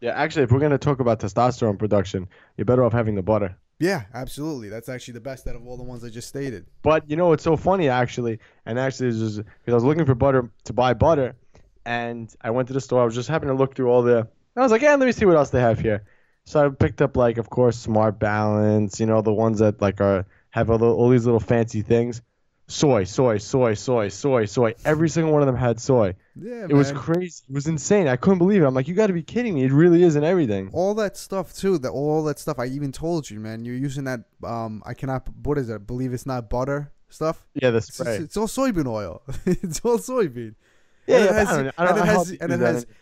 Yeah, actually, if we're going to talk about testosterone production, you're better off having the butter. Yeah, absolutely. That's actually the best out of all the ones I just stated. But, it's so funny, actually. And actually, it's just because I was looking for butter to buy butter, and I went to the store. I was just having to look through all the... I was like, let me see what else they have here. So I picked up, like, of course, Smart Balance, the ones that, like, have all these little fancy things. Soy. Every single one of them had soy. Yeah, it was crazy. It was insane. I couldn't believe it. I'm like, you got to be kidding me. It really is in everything. All that stuff, too. All that stuff. I even told you, man. You're using that, what is it? I believe it's not butter stuff? Yeah, the spray. It's all soybean oil. It's all soybean. Yeah,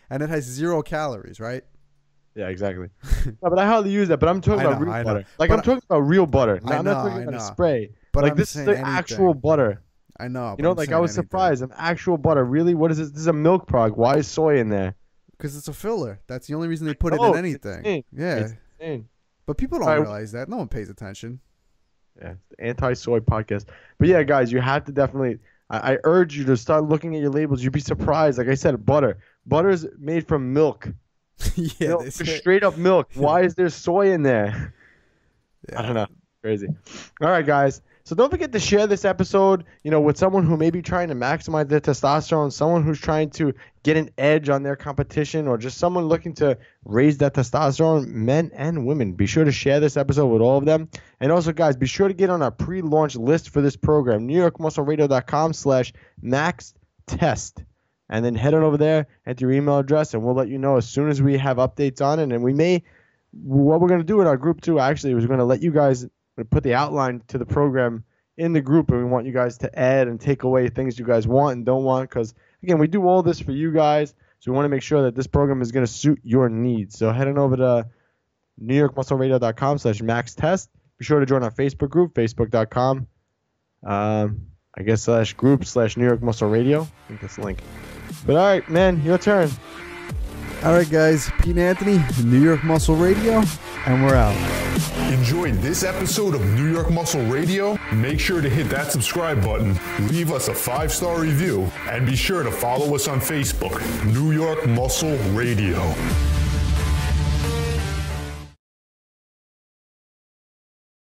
and it has 0 calories, right? Yeah, exactly. No, but I hardly use that. But I'm talking about real butter. Like, I'm talking about real butter. I'm not talking about a spray. But like, this is the actual butter. I know. I was surprised. An actual butter. Really? What is this? This is a milk product. Why is soy in there? Because it's a filler. That's the only reason they put it in anything. Yeah. It's insane. But people don't realize that. No one pays attention. Yeah, it's the anti-soy podcast. But yeah, guys, you have to definitely... I urge you to start looking at your labels. You'd be surprised. Like I said, butter. Butter is made from milk. Yeah, straight up milk. Why is there soy in there? Yeah. I don't know. Crazy. All right, guys. So don't forget to share this episode, with someone who may be trying to maximize their testosterone, someone who's trying to get an edge on their competition, or just someone looking to raise that testosterone, men and women. Be sure to share this episode with all of them. And also, guys, be sure to get on our pre-launch list for this program, NewYorkMuscleRadio.com/maxtest. And then head on over there, enter your email address, and we'll let you know as soon as we have updates on it. And what we're going to do in our group too, actually, is we're going to let you guys put the outline to the program in the group, and we want you guys to add and take away things you guys want and don't want, because again, we do all this for you guys, so we want to make sure that this program is going to suit your needs. So head on over to NewYorkMuscleRadio.com/maxtest. Be sure to join our Facebook group, facebook.com /group/New York Muscle Radio. I think that's the link. But all right, man, your turn. All right, guys, Pete and Anthony, New York Muscle Radio, and we're out. Enjoyed this episode of New York Muscle Radio? Make sure to hit that subscribe button, leave us a 5-star review, and be sure to follow us on Facebook, New York Muscle Radio.